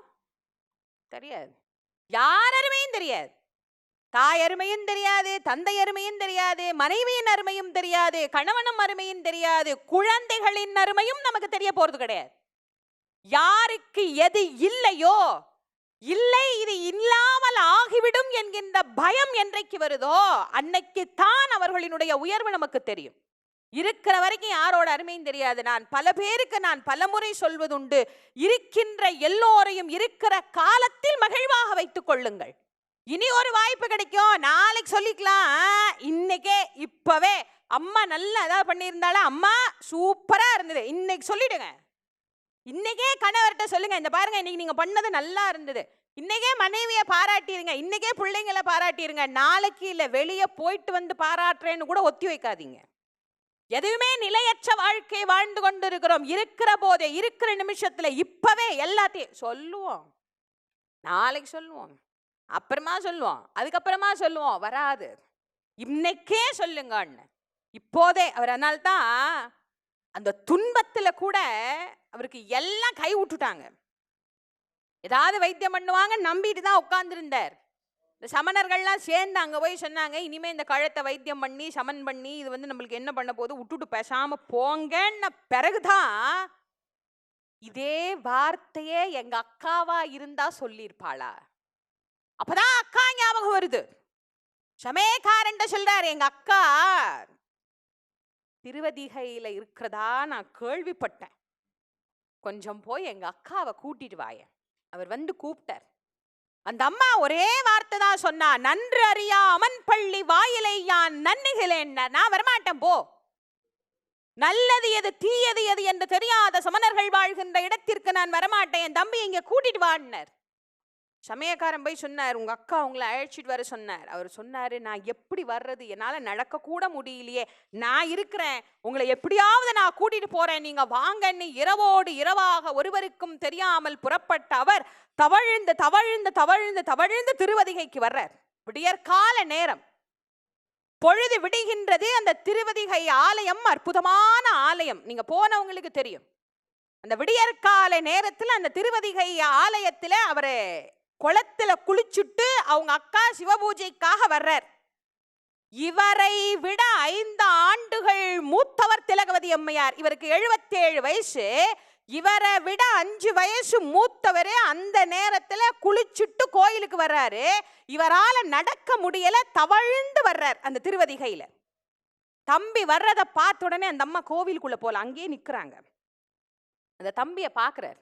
தெரியாது, யார் அருமையும் தெரியாது. தாய் அருமையும் தெரியாது, தந்தை அருமையும் தெரியாது, மனைவியின் அருமையும் தெரியாது, கணவனும் அருமையும் தெரியாது, குழந்தைகளின் அருமையும் நமக்கு தெரிய போறது கிடையாது. யாருக்கு எது இல்லையோ, இல்லை இது இல்லாமல் ஆகிவிடும் என்கின்ற பயம் என்றைக்கு வருதோ அன்னைக்கு தான் அவர்களினுடைய உயர்வு நமக்கு தெரியும். இருக்கிற வரைக்கும் யாரோட அருமையும் தெரியாது. நான் பல பேருக்கு நான் பலமுறை சொல்வதுண்டு, இருக்கின்ற எல்லோரையும் இருக்கிற காலத்தில் மகிழ்வாக வைத்துக் கொள்ளுங்கள். இனி ஒரு வாய்ப்பு கிடைக்கும், நாளைக்கு சொல்லிக்கலாம். இன்னைக்கே இப்பவே அம்மா நல்லா ஏதாவது பண்ணியிருந்தாலும் அம்மா சூப்பரா இருந்தது இன்னைக்கு சொல்லிடுங்க. இன்னைக்கே கணவர்கிட்ட சொல்லுங்க, இந்த பாருங்க இன்னைக்கு நீங்க பண்ணது நல்லா இருந்தது, இன்னைக்கே மனைவியை பாராட்டிருங்க, இன்னைக்கே பிள்ளைங்களை பாராட்டிருங்க. நாளைக்கு இல்ல வெளியே போயிட்டு வந்து பாராட்டுறேன்னு கூட ஒத்தி வைக்காதீங்க. எதுவுமே நிலையற்ற வாழ்க்கை வாழ்ந்து கொண்டு இருக்கிறோம். இருக்கிற போதே, இருக்கிற நிமிஷத்துல, இப்பவே எல்லாத்தையும் சொல்லுவோம், நாளைக்கு சொல்லுவோம், அப்புறமா சொல்லுவோம், அதுக்கப்புறமா சொல்லுவோம், வராது. இன்னைக்கே சொல்லுங்க. இப்போதே அவர் அதனால்தான் அந்த துன்பத்துல கூட அவருக்கு எல்லாம் கை விட்டுட்டாங்க. ஏதாவது வைத்தியம் பண்ணுவாங்க நம்பிட்டு தான் உட்கார்ந்துருந்தார். இந்த சமணர்கள்லாம் சேர்ந்து அங்கே போய் சொன்னாங்க, இனிமே இந்த கழுத்தை வைத்தியம் பண்ணி சமன் பண்ணி இது வந்து நம்மளுக்கு என்ன பண்ண போது, விட்டுட்டு பேசாம போங்கன்ன பிறகுதான் இதே வார்த்தையே எங்க அக்காவா இருந்தா சொல்லியிருப்பாளா? அப்பதான் அக்கா ஞாபகம் வருது. சமயக்காரன் சொல்றாரு, எங்க அக்கா திருவதிகையில இருக்கிறதா நான் கேள்விப்பட்டேன், கொஞ்சம் போய் எங்க அக்காவை கூட்டிட்டு வாய. அவர் வந்து கூப்பிட்டார். அந்த அம்மா ஒரே வார்த்தை தான் சொன்னா, நன்று அறியா அமன் பள்ளி வாயிலை யான் நன்னிகளேன், நான் வரமாட்டேன் போ. நல்லது எது தீயது எது என்று தெரியாத சமணர்கள் வாழ்கின்ற இடத்திற்கு நான் வரமாட்டேன், என் தம்பி இங்க கூட்டிட்டு வான்னார். சமயக்காரன் போய் சொன்னார், உங்க அக்கா உங்களை அழைச்சிட்டு வர சொன்னார். அவர் சொன்னாரு, நான் எப்படி வர்றது, என்னால நடக்க கூட முடியலையே, நான் இருக்கிறேன், உங்களை எப்படியாவது நான் கூட்டிட்டு போறேன், நீங்க வாங்கன்னு இரவோடு இரவாக ஒருவருக்கும் தெரியாமல் புறப்பட்ட அவர் தவழ்ந்து தவழ்ந்து தவழ்ந்து தவழ்ந்து திருவதிகைக்கு வர்றார். விடியற்கால நேரம், பொழுது விடுகின்றது. அந்த திருவதிகை ஆலயம் அற்புதமான ஆலயம், நீங்க போனவங்களுக்கு தெரியும். அந்த விடியற்கால நேரத்தில் அந்த திருவதிகை ஆலயத்துல அவரு குளத்துல குளிச்சுட்டு அவங்க அக்கா சிவபூஜைக்காக வர்றார். இவரை விட 5 ஆண்டுகள் மூத்தவர் திலகவதி அம்மையார். இவருக்கு 77 வயசு, இவரை விட 5 வயசு மூத்தவரே அந்த நேரத்துல குளிச்சுட்டு கோயிலுக்கு வர்றாரு. இவரால நடக்க முடியல, தவழ்ந்து வர்றார் அந்த திருவதிகையில. தம்பி வர்றத பார்த்த உடனே அந்த அம்மா கோவிலுக்குள்ள போல அங்கேயே நிக்கிறாங்க. அந்த தம்பிய பாக்குறார்.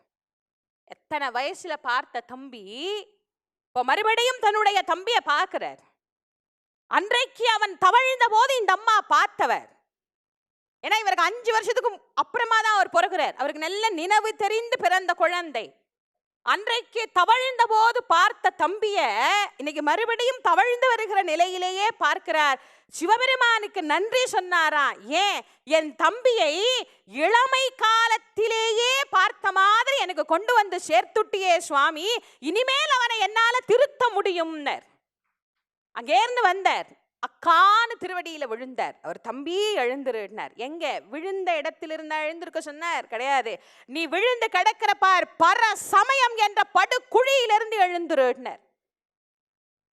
எத்தனை வயசுல பார்த்த தம்பி இப்ப மறுபடியும் தன்னுடைய தம்பிய பார்க்கிறார். அன்றைக்கு அவன் தவழ்ந்த போது இந்த அம்மா பார்த்தவர். ஏன்னா இவருக்கு 5 வருஷத்துக்கு அப்புறமா தான் அவர் பிறகுறார். அவருக்கு நல்ல நினைவு தெரிந்து பிறந்த குழந்தை. அன்றைக்கு தவழ்ந்த போது பார்த்த தம்பிய இன்னைக்கு மறுபடியும் தவழ்ந்து வருகிற நிலையிலேயே பார்க்கிறார். சிவபெருமானுக்கு நன்றி சொன்னாராம். ஏன், என் தம்பியை இளமை காலத்திலேயே பார்த்த மாதிரி எனக்கு கொண்டு வந்து சேர்த்துட்டியே சுவாமி, இனிமேல் அவனை என்னால திருத்த முடியும். அங்கேருந்து வந்தார், அக்கான்னு திருவடியில விழுந்தார். அவர் தம்பி எழுந்துருனார். எங்க விழுந்த இடத்திலிருந்து எழுந்திருக்க சொன்னார்? கிடையாது. நீ விழுந்து கிடக்கிற பார் பர சமயம் என்ற படு குழியிலிருந்து எழுந்துருனார்.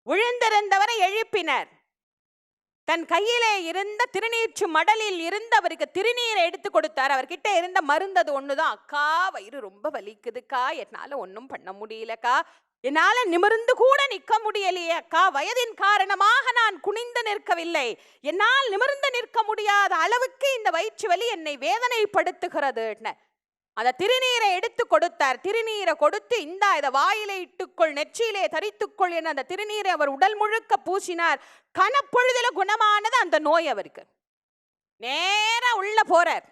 விழுந்திருந்தவரை எழுப்பினார். தன் கையிலே இருந்த திருநீற்று மடலில் இருந்து அவருக்கு திருநீரை எடுத்து கொடுத்தார். அவர்கிட்ட இருந்த மருந்தது ஒண்ணுதான். அக்கா வயிறு ரொம்ப வலிக்குதுக்கா, என்னால ஒன்னும் பண்ண முடியலக்கா, என்னால நிமிர்ந்து கூட நிற்க முடியலையே அக்கா, வயதின் காரணமாக நான் குனிந்து நிற்கவில்லை, என்னால் நிமிர்ந்து நிற்க முடியாத அளவுக்கு இந்த வயிற்று வலி என்னை வேதனைப்படுத்துகிறது. அந்த திருநீரை எடுத்து கொடுத்தார். திருநீரை கொடுத்து, இந்தா இதை வாயிலை இட்டுக்கொள், நெற்றியிலே தரித்துக்கொள் என அந்த திருநீரை அவர் உடல் முழுக்க பூசினார். கனப்பொழுதில குணமானது அந்த நோய். அவருக்கு நேரா உள்ள போறார்.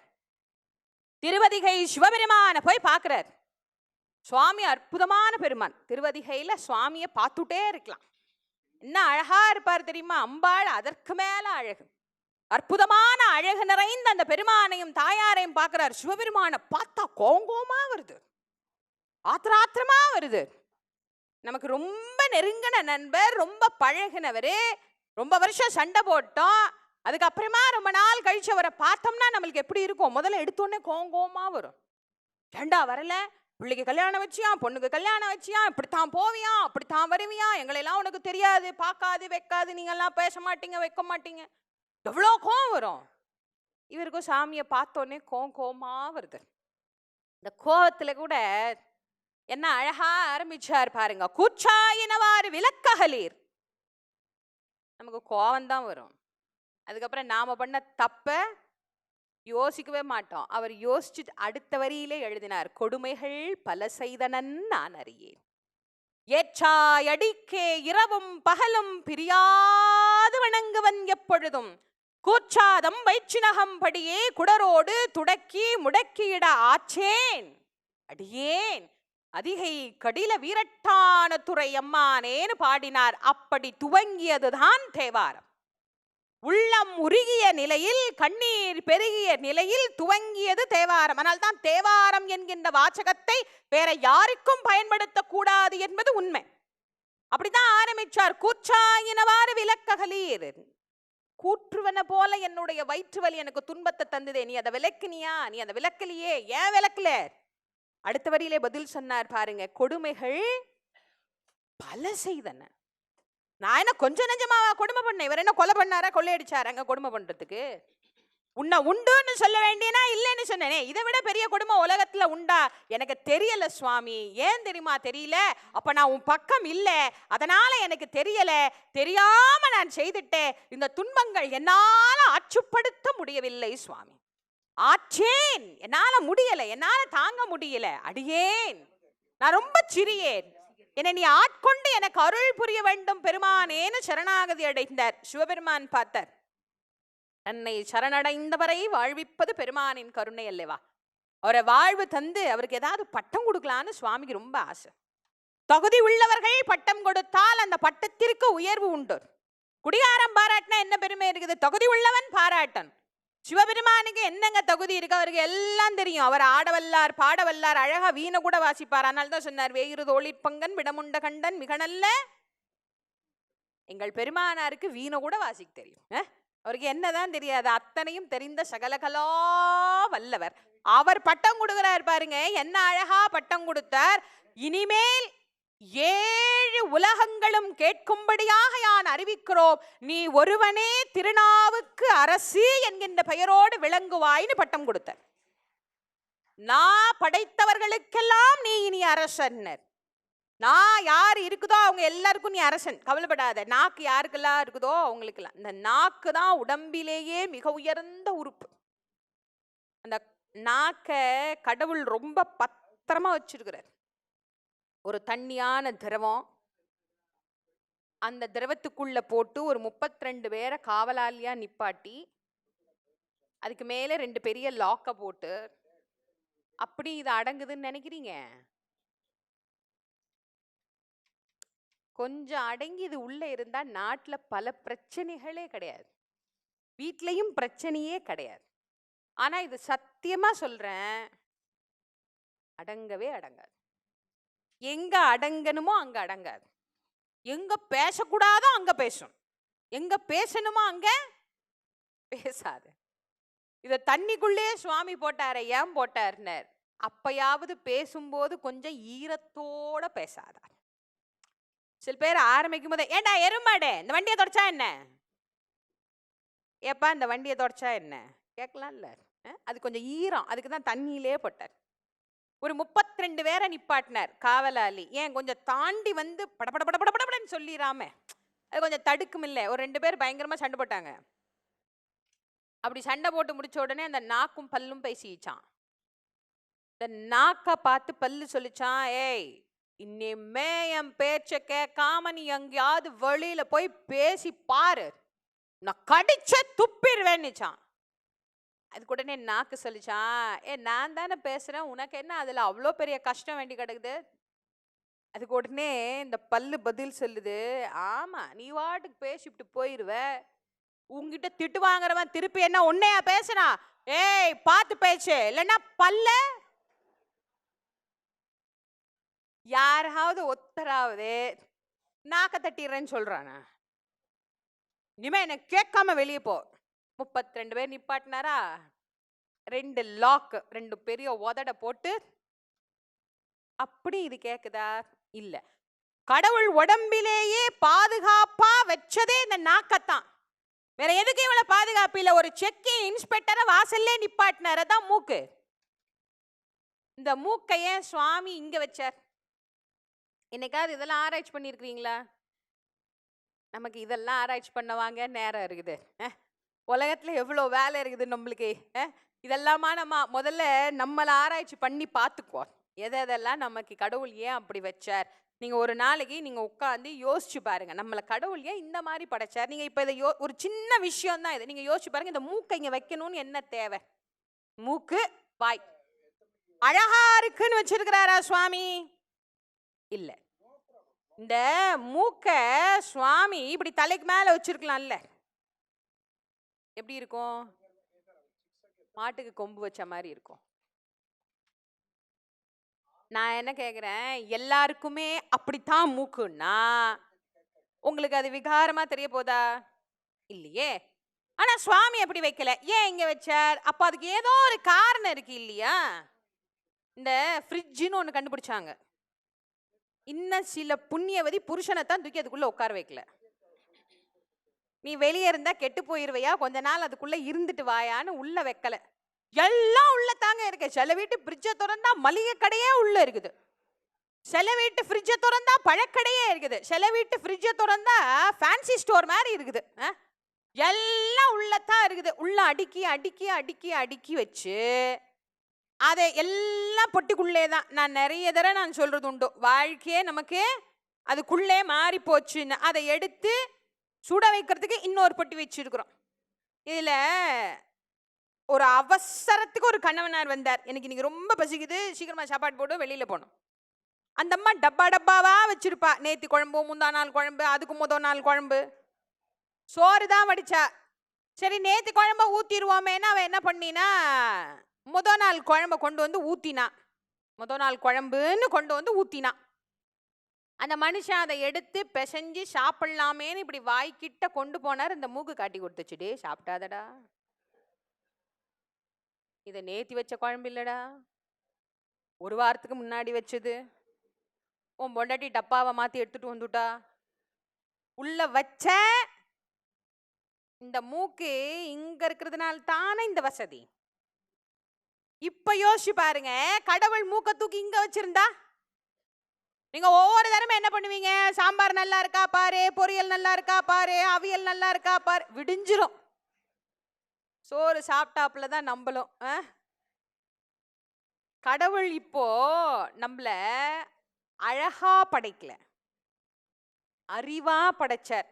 திருவதிகை சிவபெருமான போய் பார்க்கிறார். சுவாமி அற்புதமான பெருமான். திருவதிகையில சுவாமியை பார்த்துட்டே இருக்கலாம். என்ன அழகா இருப்பார் தெரியுமா? அம்பாள் அதற்கு மேல அழகு. அற்புதமான அழகு நிறைந்த அந்த பெருமானையும் தாயாரையும் பார்க்கிறார். சிவபெருமானை பார்த்தா கோங்கோமா வருது, ஆத்திராத்திரமா வருது. நமக்கு ரொம்ப நெருங்கின நண்பர், ரொம்ப பழகினவர், ரொம்ப வருஷம் சண்டை போட்டோம், அதுக்கப்புறமா ரொம்ப நாள் கழிச்சு அவரை பார்த்தோம்னா நம்மளுக்கு எப்படி இருக்கும்? முதல்ல எடுத்தோடனே கோங்கோமா வரும். ஏண்டா வரல, பிள்ளைக்கு கல்யாணம் வச்சியா, பொண்ணுக்கு கல்யாணம் வச்சியா, இப்படித்தான் போவியா, அப்படித்தான் வருவியா, எங்களெல்லாம் உனக்கு தெரியாது, பார்க்காது வைக்காது, நீங்கெல்லாம் பேச மாட்டீங்க, வைக்க மாட்டீங்க, எவ்வளோ கோவம் வரும். இவருக்கும் சாமியை பார்த்தோன்னே கோவமா வருது. இந்த கோவத்துல கூட என்ன அழகா ஆரம்பிச்சார் பாருங்க. கூச்சாயினவாறு விளக்ககலீர். நமக்கு கோவம்தான் வரும். அதுக்கப்புறம் நாம பண்ண தப்ப யோசிக்கவே மாட்டோம். அவர் யோசிச்சுட்டு அடுத்த வரியிலே எழுதினார். கொடுமைகள் பல செய்தனன் நான் அறியேன், ஏற்றாயடிக்கே இரவும் பகலும் பிரியாது வணங்குவன் எப்பொழுதும், கூச்சாதம் வைச்சினகம் படியே குடரோடு துடக்கி முடக்கியிட ஆச்சேன். அடியேன் அதிகை கடில வீரட்டான துறை அம்மானேன்னு பாடினார். அப்படி துவங்கியதுதான் தேவாரம். உள்ளம் உருகிய நிலையில், கண்ணீர் பெருகிய நிலையில் துவங்கியது தேவாரம். ஆனால் தான் தேவாரம் என்கின்ற வாசகத்தை வேற யாருக்கும் பயன்படுத்த கூடாது என்பது உண்மை. அப்படிதான் ஆரம்பிச்சார். கூற்றாயினவாறு விளக்ககலீர். கூற்றுவன போல என்னுடைய வயிற்று வலி எனக்கு துன்பத்தை தந்ததே, நீ அதை விளக்குனியா? நீ அதை விளக்கலையே, ஏன் விளக்கல? அடுத்த வரியிலே பதில் சொன்னார் பாருங்க. கொடுமைகள் பல செய்தன. நான் என்ன கொஞ்சம் நெஞ்சமாவா கொடுமை பண்ணேன்? இவர் என்ன கொலை பண்ணாரா, கொள்ளையடிச்சாரு அங்க கொடுமை பண்றதுக்கு? உன்னை உண்டுன்னு சொல்ல வேண்டியனா இல்லைன்னு சொன்னேனே, இதை விட பெரிய கொடுமை உலகத்துல உண்டா? எனக்கு தெரியல சுவாமி. ஏன் தெரியுமா தெரியல? அப்ப நான் உன் பக்கம் இல்ல, அதனால எனக்கு தெரியல. தெரியாம நான் செய்துட்டேன். இந்த துன்பங்கள் என்னால ஆட்சிப்படுத்த முடியவில்லை சுவாமி. ஆற்றேன், என்னால முடியல, என்னால தாங்க முடியல. அடியேன் நான் ரொம்ப சிறியேன், என்னை நீ ஆட்கொண்டு எனக்கு அருள் புரிய வேண்டும் பெருமானேன்னு சரணாகதி அடைந்தார். சிவபெருமான் பார்த்தார். தன்னை சரணடைந்தவரை வாழ்விப்பது பெருமானின் கருணை அல்லவா? அவரை வாழ்வு தந்து அவருக்கு ஏதாவது பட்டம் கொடுக்கலான்னு சுவாமிக்கு ரொம்ப ஆசை. தகுதி உள்ளவர்கள் பட்டம் கொடுத்தால் அந்த பட்டத்திற்கு உயர்வு உண்டு. குடிகாரம் பாராட்டினா என்ன பெருமை இருக்குது? தகுதி உள்ளவன் பாராட்டன். சிவபெருமானுக்கு என்னங்க தகுதி இருக்கு? அவருக்கு எல்லாம் தெரியும். அவர் ஆடவல்லார், பாடவல்லார், அழகா வீணை கூட வாசிப்பார். அதனால தான் சொன்னார், வேயிறு தோழிற்பங்கன் விடமுண்ட கண்டன் மிக நல்ல. எங்கள் பெருமானாருக்கு வீணை கூட வாசிக்க தெரியும். அவருக்கு என்னதான் தெரியாது? அத்தனையும் தெரிந்த சகலகலா வல்லவர். அவர் பட்டம் கொடுக்கிறார் பாருங்க, என்ன அழகா பட்டம் கொடுத்தார். இனிமேல் 7 உலகங்களும் கேட்கும்படியாக யான் அறிவிக்கிறோம், நீ ஒருவனே திருநாவுக்கு அரசு என்கின்ற பெயரோடு விளங்குவாய்னு பட்டம் கொடுத்தார். நான் படைத்தவர்களுக்கெல்லாம் நீ இனி அரசன்னர். நான் யார் இருக்குதோ அவங்க எல்லாருக்கும் நீ அரசன், கவலைப்படாத. நாக்கு யாருக்கெல்லாம் இருக்குதோ அவங்களுக்கெல்லாம். இந்த நாக்கு தான் உடம்பிலேயே மிக உயர்ந்த உறுப்பு. அந்த நாக்க கடவுள் ரொம்ப பத்திரமா வச்சிருக்கிறார். ஒரு தண்ணியான திரவம், அந்த திரவத்துக்குள்ள போட்டு ஒரு 32 பேரை காவலாளியா நிப்பாட்டி அதுக்கு மேல 2 பெரிய லாக்க போட்டு அப்படி இது அடங்குதுன்னு நினைக்கிறீங்க? கொஞ்சம் அடங்கி இது உள்ள இருந்தா நாட்டுல பல பிரச்சனைகளே கிடையாது, வீட்லயும் பிரச்சனையே கிடையாது. ஆனா இது சத்தியமா சொல்றேன், அடங்கவே அடங்காது. எங்க அடங்கணுமோ அங்க அடங்காது. எங்க பேசக்கூடாதோ அங்க பேசும், எங்க பேசணுமோ அங்க பேசாது. இத தண்ணிக்குள்ளே சுவாமி போட்டாரு. ஏன் போட்டார்னர்? அப்பயாவது பேசும்போது கொஞ்சம் ஈரத்தோட பேசாதார். சில பேர் ஆரம்பிக்கும் போதே, ஏண்டா எருமாடே இந்த வண்டியை தொடச்சா என்ன, ஏப்பா இந்த வண்டியை தொடச்சா என்ன கேட்கலாம்ல. அது கொஞ்சம் ஈரம், அதுக்கு தான் தண்ணியிலே போட்டார். ஒரு 32 பேரை நிப்பாட்டினார் காவலாளி. ஏன் கொஞ்சம் தாண்டி வந்து படபட படபடன்னு சொல்லிடாம, அது கொஞ்சம் தடுக்கும் இல்லை. ஒரு 2 பேர் பயங்கரமா சண்டை போட்டாங்க. அப்படி சண்டை போட்டு முடிச்ச உடனே அந்த நாக்கும் பல்லும் பேசிச்சான். இந்த நாக்க பார்த்து பல்லு சொல்லிச்சான், ஏய் இனிமே என் பேச்ச கேட்காம நீ எங்கேயாவது வெளியில போய் பேசி பாரு, நான் கடிச்ச துப்பிடுவேன்னுச்சான். அதுக்கு உடனே நாக்கு சொல்லிச்சான், நான் தானே பேசுறேன், உனக்கு என்ன அதுல அவ்வளோ பெரிய கஷ்டம் வேண்டி கிடக்குது? அதுக்கு உடனே இந்த பல்லு பதில் சொல்லுது, ஆமா நீ வாட்டுக்கு பேசிவிட்டு போயிருவ, உங்ககிட்ட திட்டு வாங்குறவன் திருப்பி என்ன உன்னையா பேசுறான்? ஏய் பார்த்து பேச்சு, இல்லைன்னா பல்ல. யாராவது ஒத்தராவது நாக்க தட்டிடுறேன்னு சொல்றானா? இனிமே என்ன கேட்காம வெளியே போ. 32 பேர் நிப்பாட்டினாரா, 2 லாக், 2 பெரிய உதட போட்டு. அப்படி இது கேக்குதா? இல்ல. கடவுள் உடம்பிலேயே பாதுகாப்பா வச்சதே இந்த நாக்கத்தான். வேற எதுக்கு இவ்வளவு பாதுகாப்பு இல்ல? ஒரு செக் இன்ஸ்பெக்டரை வாசல்லே நிப்பாட்டினார், அதான் மூக்கு. இந்த மூக்கைய சுவாமி இங்க வச்சார். இன்னைக்காவது இதெல்லாம் ஆராய்ச்சி பண்ணிருக்கீங்களா? நமக்கு இதெல்லாம் ஆராய்ச்சி பண்ணவாங்க நேரம் இருக்குது? உலகத்துல எவ்வளவு வேலை இருக்குது நம்மளுக்கு. இதெல்லாமா நம்ம முதல்ல நம்மளை ஆராய்ச்சி பண்ணி பார்த்துக்குவோம். எதெல்லாம் நமக்கு கடவுள் ஏன் அப்படி வச்சார். நீங்க ஒரு நாளைக்கு நீங்க உட்காந்து யோசிச்சு பாருங்க, நம்மளை கடவுள் ஏன் இந்த மாதிரி படைச்சார். நீங்க இப்ப இதை ஒரு சின்ன விஷயம் தான் இது, நீங்க யோசிச்சு பாருங்க. இந்த மூக்கை இங்க வைக்கணும்னு என்ன தேவை? மூக்கு, வாய். அழகா இருக்குன்னு வச்சிருக்கிறாரா சுவாமி? இல்ல. இந்த மூக்க சுவாமி இப்படி தலைக்கு மேல வச்சிருக்கலாம்ல, எப்படி இருக்கும்? மாட்டுக்கு கொம்பு வச்ச மாதிரி இருக்கும். நான் என்ன கேக்குறேன், எல்லாருக்குமே அப்படித்தான் மூக்குன்னா உங்களுக்கு அது விகாரமா தெரிய போதா? இல்லையே. ஆனா சுவாமி அப்படி வைக்கல. ஏன் இங்க வச்சார்? அப்ப அதுக்கு ஏதோ ஒரு காரணம் இருக்கு இல்லையா? இந்த ஃப்ரிட்ஜ்னு ஒண்ணு கண்டுபிடிச்சாங்க. இன்னும் சில புண்ணியவதி புருஷனை தான் தூக்கி அதுக்குள்ள உட்கார வைக்கல. நீ வெளியே இருந்தா கெட்டு போயிருவையா, கொஞ்ச நாள் அதுக்குள்ள இருந்துட்டு வாயான்னு உள்ள வைக்கல. எல்லாம் உள்ள தாங்க இருக்கு. சில வீட்டு ஃப்ரிட்ஜை திறந்தா மளிகை கடையே உள்ள இருக்குது. சில வீட்டு ஃப்ரிட்ஜை திறந்தா பழக்கடையே இருக்குது. சில வீட்டு ஃப்ரிட்ஜை திறந்தா ஃபேன்சி ஸ்டோர் மாதிரி இருக்குது. எல்லாம் உள்ளத்தான் இருக்குது. உள்ள அடுக்கி அடுக்கி அடுக்கி அடுக்கி வச்சு அதை எல்லாம் பொட்டிக்குள்ளே தான். நான் நிறைய தடவை நான் சொல்றது உண்டு, வாழ்க்கையே நமக்கு அதுக்குள்ளே மாறி போச்சுன்னு. அதை எடுத்து சுட வைக்கிறதுக்கு இன்னொரு பொட்டி வச்சிருக்கிறோம். இதுல ஒரு அவசரத்துக்கு ஒரு கணவனார் வந்தார். எனக்கு இன்னைக்கு ரொம்ப பசிக்குது, சீக்கிரமா சாப்பாடு போட்டு வெளியில போனோம். அந்த அம்மா டப்பா டப்பாவா வச்சிருப்பா. நேத்து குழம்பு, முந்தா நாள் குழம்பு, அதுக்கு முதல் நாள் குழம்பு, சோறு தான் வடிச்சா. சரி நேத்து குழம்ப ஊத்திடுவோமேன்னு அவன் என்ன பண்ணினா, முதல் நாள் குழம்ப கொண்டு வந்து ஊத்தினா. முதல் நாள் குழம்புன்னு கொண்டு வந்து ஊத்தினா. அந்த மனுஷன் அதை எடுத்து பிசைஞ்சு சாப்பிடலாமேன்னு இப்படி வாய்க்கிட்ட கொண்டு போனார். இந்த மூக்கு காட்டி கொடுத்துச்சுடே, சாப்பிட்டாதடா, இதை நேத்தி வச்ச குழம்பு இல்லடா, ஒரு வாரத்துக்கு முன்னாடி வச்சது. உன் பொண்டாட்டி டப்பாவை மாத்தி எடுத்துட்டு வந்துட்டா. உள்ள வச்ச இந்த மூக்கு இங்க இருக்கிறதுனால தானே இந்த வசதி. இப்ப யோசிச்சு பாருங்க, கடவுள் மூக்க தூக்கி இங்க வச்சிருந்தா நீங்க ஒவ்வொரு தடவை என்ன பண்ணுவீங்க? சாம்பார் நல்லா இருக்கா பாரு, பொரியல் நல்லா இருக்கா பாரு, அவியல் நல்லா இருக்கா பாரு, விடிஞ்சிரும். சோறு சாப்பிட்டாப்புல தான் நம்பலும். கடவுள் இப்போ நம்மள அழகா படைக்கல, அறிவா படைச்சார்.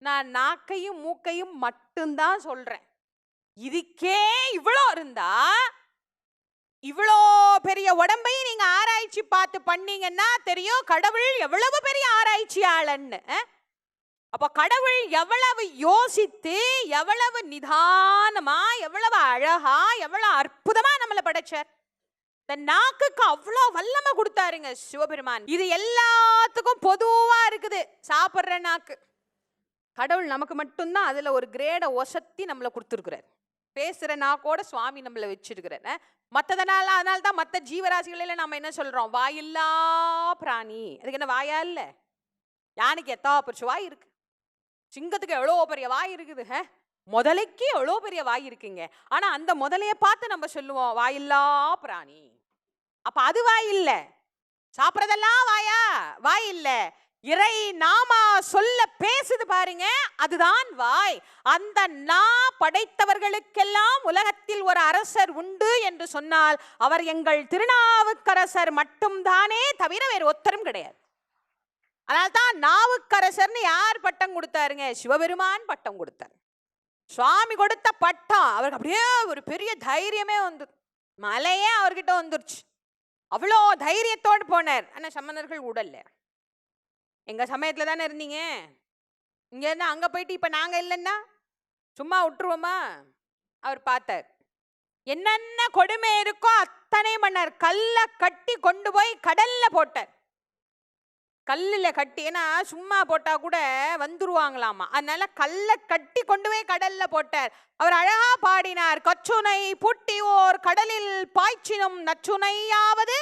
நான் நாக்கையும் மூக்கையும் மட்டும்தான் சொல்றேன். இதுக்கே இவ்வளோ இருந்தா, இவ்வளோ பெரிய உடம்பையும் நீங்க ஆராய்ச்சி பார்த்து பண்ணீங்கன்னா தெரியும் கடவுள் எவ்வளவு பெரிய ஆராய்ச்சியாளன்னு. அப்ப கடவுள் எவ்வளவு யோசித்து, எவ்வளவு நிதானமா, எவ்வளவு அழகா, எவ்வளவு அற்புதமா நம்மளை படைச்சார். இந்த நாக்குக்கு அவ்வளோ வல்லமை கொடுத்தாருங்க சிவபெருமான். இது எல்லாத்துக்கும் பொதுவா இருக்குது, சாப்பிட்ற நாக்கு. கடவுள் நமக்கு மட்டும்தான் அதுல ஒரு கிரேட ஒசத்தி நம்மளை கொடுத்துருக்கிறார். பேசுற நாக்கோட சுவாமி நம்மளை வச்சிருக்கிறார். மற்றதனால அதனால தான் மற்ற ஜீவராசிகளில் நம்ம என்ன சொல்றோம்? வாயில்லா பிராணி. அதுக்கு என்ன வாயா இல்லை? யானைக்கு எத்தா பெரிய வாய் இருக்கு, சிங்கத்துக்கு எவ்வளோ பெரிய வாய் இருக்குது, முதலைக்கு எவ்வளோ பெரிய வாய் இருக்குங்க. ஆனா அந்த முதலையை பார்த்து நம்ம சொல்லுவோம் வாயில்லா பிராணி. அப்ப அது வாய் இல்லை. சாப்பிட்றதெல்லாம் வாயா? வாய் இல்லை. இறை நாமா சொல்ல பேசுது பாருங்க, அதுதான் வாய். அந்த நா படைத்தவர்களுக்கெல்லாம் உலகத்தில் ஒரு அரசர் உண்டு என்று சொன்னால் அவர் எங்கள் திருநாவுக்கரசர் மட்டும்தானே தவிர வேறு ஒருத்தரும் கிடையாது. அதனால்தான் நாவுக்கரசர்னு யார் பட்டம் கொடுத்தாருங்க? சிவபெருமான் பட்டம் கொடுத்தார். சுவாமி கொடுத்த பட்டம் அவருக்கு அப்படியே ஒரு பெரிய தைரியமே வந்து, மலையே அவர்கிட்ட வந்துருச்சு. அவ்வளோ தைரியத்தோடு போனார். ஆனா சமணர்கள் உடல்ல. எங்க சமயத்துல தானே இருந்தீங்க, இங்க இருந்தா அங்க போயிட்டு இப்ப நாங்க இல்லைன்னா சும்மா விட்டுருவோமா? அவர் பார்த்தார், என்னென்ன கொடுமை இருக்கோ அத்தனை பண்ணார். கல்ல கட்டி கொண்டு போய் கடல்ல போட்டார். கல்லுல கட்டி, ஏன்னா சும்மா போட்டா கூட வந்துருவாங்களாமா, அதனால கல்ல கட்டி கொண்டு போய் கடல்ல போட்டார். அவர் அழகா பாடினார், கச்சுனை பூட்டி ஓர் கடலில் பாய்ச்சினும் நச்சுனையாவது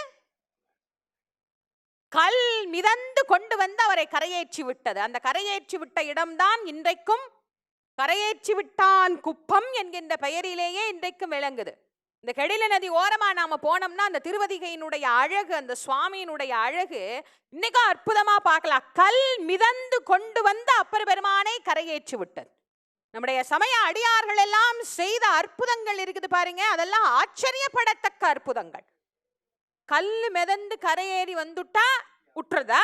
கல் மிதந்து கொண்டு வந்து அவரை கரையேற்றி விட்டது. அந்த கரையேற்றி விட்ட இடம்தான் இன்றைக்கும் கரையேற்றி விட்டான் குப்பம் என்கின்ற பெயரிலேயே இன்றைக்கும் விளங்குது. இந்த கெடில நதி ஓரமா நாம போனோம்னா அந்த திருவதிகையினுடைய அழகு, அந்த சுவாமியினுடைய அழகு இன்னைக்கும் அற்புதமா பார்க்கலாம். கல் மிதந்து கொண்டு வந்து அப்பர் பெருமானை கரையேற்றி விட்டது. நம்முடைய சமய அடியார்கள் எல்லாம் செய்த அற்புதங்கள் இருக்குது பாருங்க, அதெல்லாம் ஆச்சரியப்படத்தக்க அற்புதங்கள். கல்லு மிதந்து கரையேறி வந்துட்டா உற்றுறதா?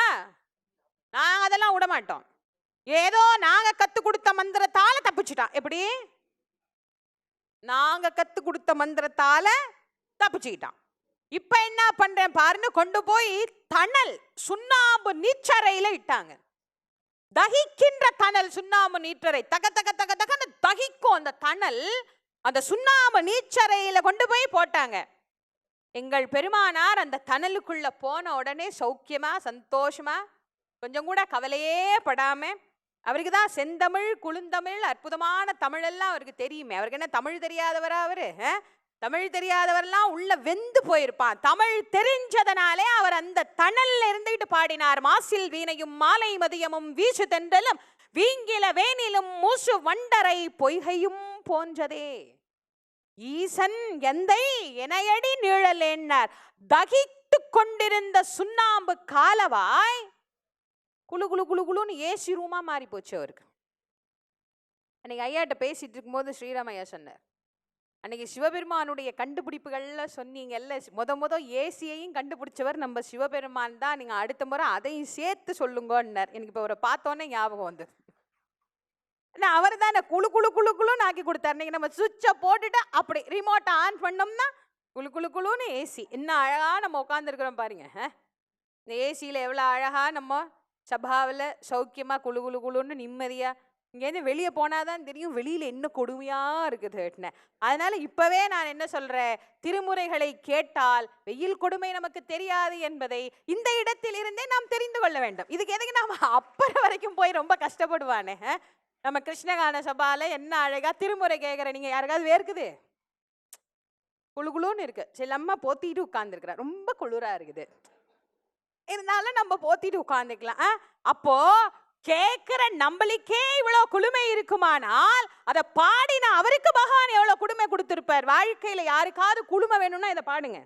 நாங்க அதெல்லாம் விட மாட்டோம். ஏதோ நாங்க கத்து கொடுத்த மந்திரத்தால தப்பிச்சுட்டான். எப்படி? நாங்க கத்து கொடுத்த மந்திரத்தால தப்பிச்சுக்கிட்டான். இப்ப என்ன பண்றேன் பாருன்னு கொண்டு போய் தணல் சுண்ணாம்பு நீச்சரையில இட்டாங்க. தகிக்கின்ற தணல் சுண்ணாம்பு நீச்சரை தக தக தக தகன்னு தகிக்கும் அந்த தணல். அந்த சுண்ணாம்பு நீச்சரையில கொண்டு போய் போட்டாங்க. எங்கள் பெருமானார் அந்த தணலுக்குள்ள போன உடனே சௌக்கியமா சந்தோஷமா கொஞ்சம் கூட கவலையே படாம, அவருக்கு தான் செந்தமிழ் குளுந்தமிழ் அற்புதமான தமிழ் எல்லாம் அவருக்கு தெரியுமே. அவருக்கு என்ன தமிழ் தெரியாதவரா அவரு? தமிழ் தெரியாதவரெல்லாம் உள்ள வெந்து போயிருப்பான். தமிழ் தெரிஞ்சதனாலே அவர் அந்த தணல்ல இருந்துகிட்டு பாடினார். மாசில் வீணையும் மாலை மதியமும் வீசு தென்றலும் வீங்கில வேனிலும் மூசு வண்டரை பொய்கையும் போன்றதே. ஈசன் எந்தை எனையடி நிழலேன்னார். தகித்து கொண்டிருந்த சுண்ணாம்பு காலவாய் குழு குழு குழு குழுன்னு ஏசி ரூமா மாறி போச்சு அவருக்கு. அன்னைக்கு ஐயாட்ட பேசிட்டு இருக்கும்போது ஸ்ரீராமையா சொன்னார், அன்னைக்கு சிவபெருமானுடைய கண்டுபிடிப்புகள்ல சொன்னீங்கல்ல, முத ஏசியையும் கண்டுபிடிச்சவர் நம்ம சிவபெருமான் தான், நீங்க அடுத்த முறை அதையும் சேர்த்து சொல்லுங்கன்னார். எனக்கு இப்போ அவரை பார்த்தோன்னே ஞாபகம் வந்து, அவர் தான் குழு குழு குழு குழுன்னு ஆக்கி கொடுத்தார். இன்னைக்கு நம்ம சுவிட்சை போட்டுட்டு அப்படி ரிமோட்டை ஆன் பண்ணோம்னா குழு குழு குழுன்னு ஏசி. இன்னும் அழகா நம்ம உட்காந்துருக்குறோம் பாருங்க. இந்த ஏசியில எவ்வளோ அழகா நம்ம சபாவில் சௌக்கியமா குழு குழு குழுன்னு நிம்மதியா. இங்கேருந்து வெளியே போனாதான் தெரியும் வெளியில என்ன கொடுமையா இருக்குது. அதனால இப்பவே நான் என்ன சொல்றேன், திருமுறைகளை கேட்டால் வெயில் கொடுமை நமக்கு தெரியாது என்பதை இந்த இடத்தில் இருந்தே நாம் தெரிந்து கொள்ள வேண்டும். இதுக்கு எதுக்கு நாம அப்புறம் வரைக்கும் போய் ரொம்ப கஷ்டப்படுவானே. நம்ம கிருஷ்ணகான சபால என்ன அழகா திருமுறை கேட்கிற, நீங்க யாருக்காவது வேர்க்குது? குழு குழுன்னு இருக்கு. செல்லம்மா போத்திட்டு உட்கார்ந்துருக்குற, ரொம்ப குளிரா இருக்குது, இருந்தாலும் நம்ம போத்திட்டு உட்கார்ந்துக்கலாம். அப்போ கேட்கிற நம்மளுக்கே இவ்வளவு குளுமை இருக்குமானால் அதை பாடின அவருக்கு பகவான் எவ்வளவு குளுமை கொடுத்திருப்பார். வாழ்க்கையில யாருக்காவது குளுமை வேணும்னா இதை பாடுங்க.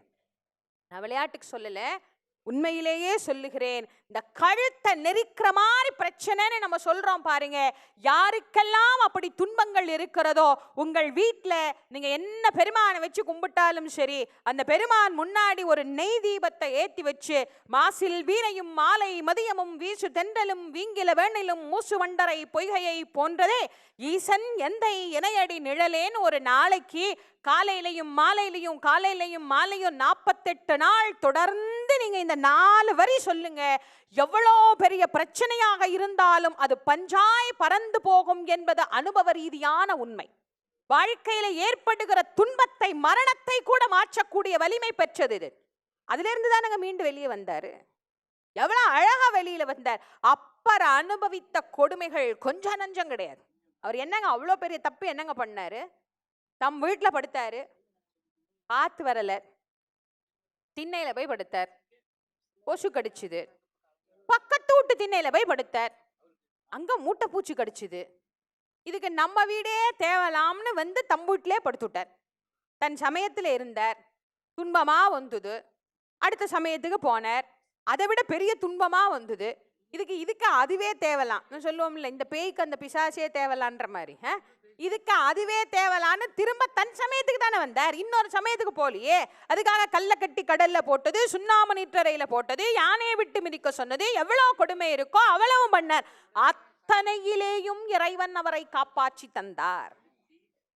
நான் விளையாட்டுக்கு சொல்லல, உண்மையிலேயே சொல்லுகிறேன். இந்த கழுத்தை நெரிக்கிற மாதிரி பிரச்சனைன்னு நம்ம சொல்றோம் பாருங்க. யாருக்கெல்லாம் அப்படி துன்பங்கள் இருக்கிறதோ, உங்கள் வீட்டுல நீங்க என்ன பெருமானை வச்சு கும்பிட்டாலும் சரி, அந்த பெருமான் முன்னாடி ஒரு நெய் தீபத்தை ஏத்தி வச்சு, மாசில் வீணையும் மாலை மதியமும் வீசு தென்றலும் வீங்கில வேணிலும் மூசு வண்டரை பொய்கையை போன்றதே ஈசன் எந்தை இணையடி நிழலேன்னு ஒரு நாளைக்கு காலையிலையும் மாலையிலையும் காலையிலையும் மாலையும் 48 நாள் தொடர்ந்து நீங்க இந்த 4 வரி சொல்லுங்க. எவ்வளோ பெரிய பிரச்சனையாக இருந்தாலும் அது பஞ்சாய் பறந்து போகும் என்பது அனுபவ ரீதியான உண்மை. வாழ்க்கையில ஏற்படுகிற துன்பத்தை மரணத்தை கூட மாற்றக்கூடிய வலிமை பெற்றது இது. அதுல இருந்து தான் நாங்க மீண்டு வெளியே வந்தாரு. எவ்வளவு அழகா வெளியில வந்தார். அப்பற அனுபவித்த கொடுமைகள் கொஞ்சம் நஞ்சம் கிடையாது. அவர் என்னங்க அவ்வளோ பெரிய தப்பு என்னங்க பண்ணாரு? தம் வீட்டுல படுத்தாரு, காத்து வரல, திண்ணையில போய் படுத்தார், கொசு கடிச்சுது. பக்கத்து வீட்டு திண்ணையில போய் படுத்தார், அங்க மூட்டை பூச்சி கடிச்சுது. இதுக்கு நம்ம வீடே தேவலாம்னு வந்து தம் வீட்டிலே படுத்துட்டார். தன் சமயத்துல இருந்தார், துன்பமா வந்தது. அடுத்த சமயத்துக்கு போனார், அதை விட பெரிய துன்பமா வந்தது. இதுக்கு அதுவே தேவலாம் சொல்லுவோம்ல, இந்த பேய்க்கு அந்த பிசாசே தேவலான்ற மாதிரி. இதுக்கு அதுவே தேவலான்னு திரும்ப தன் சமயத்துக்கு தானே வந்தார், இன்னொரு சமயத்துக்கு போலியே. அதுக்காக கல்ல கட்டி கடல்ல போட்டது, சுண்ணாம்பு நீற்றறையில போட்டது, யானையை விட்டு மிதிக்க சொன்னது, எவ்வளவு கொடுமை இருக்கோ அவ்வளவும் பண்ணார். அத்தனையிலேயும் இறைவன் அவரை காப்பாற்றி தந்தார்.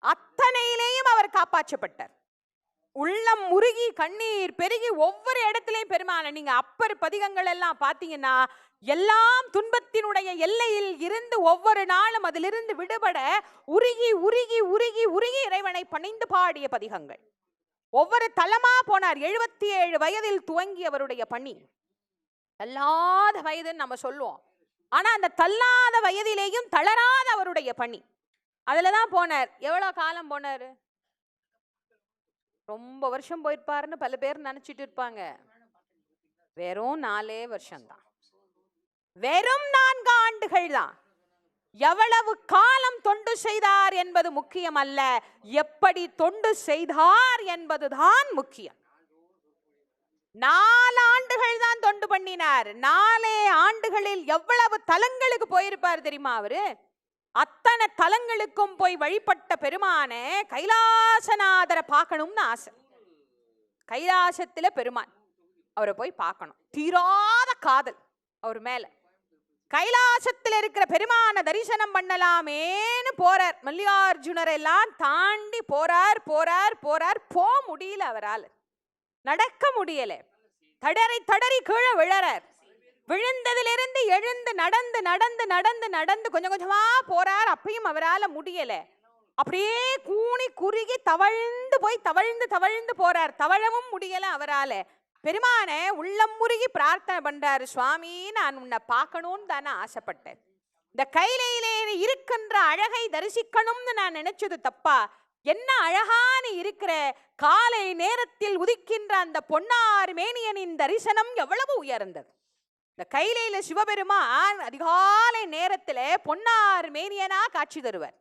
அத்தனையிலேயும் அவர் காப்பாற்றப்பட்டார். உள்ளம் முருகி கண்ணீர் பெருகி ஒவ்வொரு இடத்திலையும் பெருமான நீங்க அப்பர் பதிகங்கள் எல்லாம் பாத்தீங்கன்னா, எல்லாம் துன்பத்தினுடைய எல்லையில் இருந்து ஒவ்வொரு நாளும் அதிலிருந்து விடுபட உருகி உருகி உருகி உருகி இறைவனை பணிந்து பாடிய பதிகங்கள். ஒவ்வொரு தலமா போனார். 77 வயதில் துவங்கி அவருடைய பணி. தள்ளாத வயதுன்னு நம்ம சொல்லுவோம், ஆனா அந்த தள்ளாத வயதிலேயும் தளராத அவருடைய பணி. அதுலதான் போனார். எவ்வளவு காலம் போனாரு? ரொம்ப வருஷம் போயிருப்பாருன்னு பல பேர் நினைச்சிட்டு இருப்பாங்க. வெறும் 4 வருஷம்தான், வெறும் 4 ஆண்டுகள் தான். எவ்வளவு காலம் தொண்டு செய்தார் என்பது முக்கியம் அல்ல, எப்படி தொண்டு செய்தார் என்பதுதான் முக்கியம். 4 ஆண்டுகள் தான் தொண்டு பண்ணினார். 4 ஆண்டுகளில் எவ்வளவு தலங்களுக்கு போயிருப்பார் தெரியுமா அவரு? அத்தனை தலங்களுக்கும் போய் வழிபட்ட பெருமான கைலாசநாதரை பார்க்கணும்னு ஆசை. கைலாசத்துல பெருமான், அவரை போய் பார்க்கணும். தீராத காதல் அவர் மேல. கைலாசத்தில் இருக்கிற பெருமான தரிசனம் பண்ணலாமேன்னு போறார். மல்லிகார்ஜுனர் எல்லாம் தாண்டி போறார் போறார் போறார், போ முடியல அவரால். நடக்க முடியல, தடறி தடறி கீழே விழறார். விழுந்ததிலிருந்து எழுந்து நடந்து நடந்து நடந்து நடந்து கொஞ்சம் கொஞ்சமா போறார். அப்பயும் அவரால் முடியல. அப்படியே கூனி குறுகி தவழ்ந்து போய் தவழ்ந்து தவழ்ந்து போறார். தவழவும் முடியல அவரால. பெருமான உள்ளம் முருகி பிரார்த்தனை பண்றாரு, சுவாமி நான் உன்னை பார்க்கணும்னு தானே ஆசைப்பட்டேன். இந்த கைலையிலே இருக்கின்ற அழகை தரிசிக்கணும்னு நான் நினைச்சது தப்பா? என்ன அழகான இருக்கிற காலை நேரத்தில் உதிக்கின்ற அந்த பொன்னார் மேனியனின் தரிசனம் எவ்வளவு உயர்ந்தது. இந்த கைலையில சிவபெருமான் அதிகாலை நேரத்துல பொன்னார் மேனியனா காட்சி தருவார்.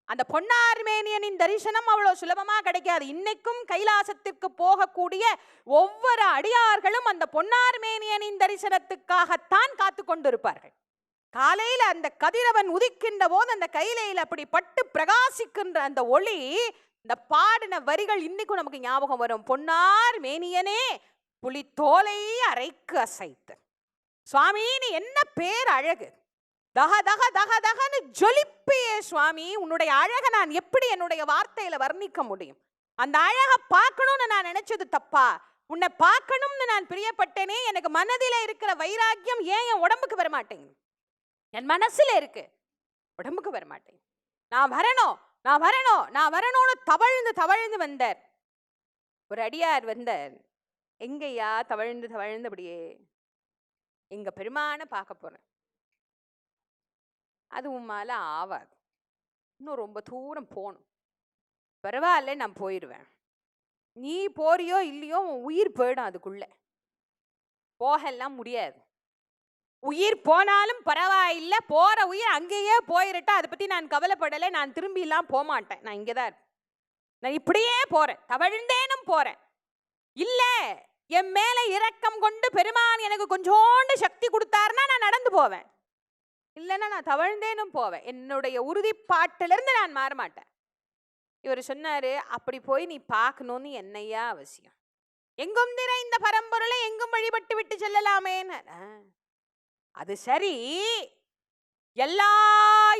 அந்த பொன்னார் மேனியனின் தரிசனம் அவ்வளவு சுலபமா கிடைக்காது. இன்னைக்கும் கைலாசத்திற்கு போகக்கூடிய ஒவ்வொரு அடியார்களும் அந்த பொன்னார் மேனியனின் தரிசனத்துக்காகத்தான் காத்து கொண்டிருப்பார்கள். காலையில அந்த கதிரவன் உதிக்கின்ற போது அந்த கைலையில அப்படி பட்டு பிரகாசிக்கின்ற அந்த ஒளி, இந்த பாடின வரிகள் இன்னைக்கும் நமக்கு ஞாபகம் வரும். பொன்னார் மேனியனே புலித்தோலை அரைக்கு அசைத்து. சுவாமி நீ என்ன பேர் அழகு, தக தக தக தகன்னு ஜொலிப்பியே சுவாமி. உன்னுடைய அழகை நான் எப்படி என்னுடைய வார்த்தையில வர்ணிக்க முடியும்? அந்த அழகை பார்க்கணும்னு நான் நினைச்சது தப்பா? உன்னை பார்க்கணும்னு நான் பிரியப்பட்டேனே, எனக்கு மனதில இருக்கிற வைராக்கியம் ஏன் என் உடம்புக்கு வர மாட்டேங்குது? என் மனசுல இருக்கு, உடம்புக்கு வர மாட்டேங்குது. நான் வரணும் நான் வரணும் நான் வரணும்னு தவழ்ந்து தவழ்ந்து வந்தார். ஒரு அடியார் வந்தார். எங்கய்யா தவழ்ந்து தவழ்ந்து? அப்படியே எங்க பெருமான பார்க்க போறேன். அது உம்மால ஆவாது, இன்னும் ரொம்ப தூரம் போகணும். பரவாயில்ல நான் போயிடுவேன். நீ போறியோ இல்லையோ உன் உயிர் போயிடும், அதுக்குள்ள போகலாம் முடியாது. உயிர் போனாலும் பரவாயில்லை, போற உயிர் அங்கேயே போயிரட்டா, அதை பத்தி நான் கவலைப்படலை. நான் திரும்பிலாம் போக மாட்டேன், நான் இங்கேதான் இருப்பேன். நான் இப்படியே போறேன், தவழ்ந்தேனும் போறேன். இல்ல என் மேல இரக்கம் கொண்டு பெருமான் எனக்கு கொஞ்சோண்டு சக்தி கொடுத்தாருன்னா நான் நடந்து போவேன், இல்லைன்னா நான் தவழ்ந்தேனும் போவேன். என்னுடைய உறுதிப்பாட்டிலிருந்து நான் மாற மாட்டேன். இவர் சொன்னாரு, அப்படி போய் நீ பார்க்கணும்னு என்னையா அவசியம்? எங்கும் நிறைந்த பரம்பொருளை எங்கும் வழிபட்டு விட்டு செல்லலாமேன்னு. அது சரி, எல்லா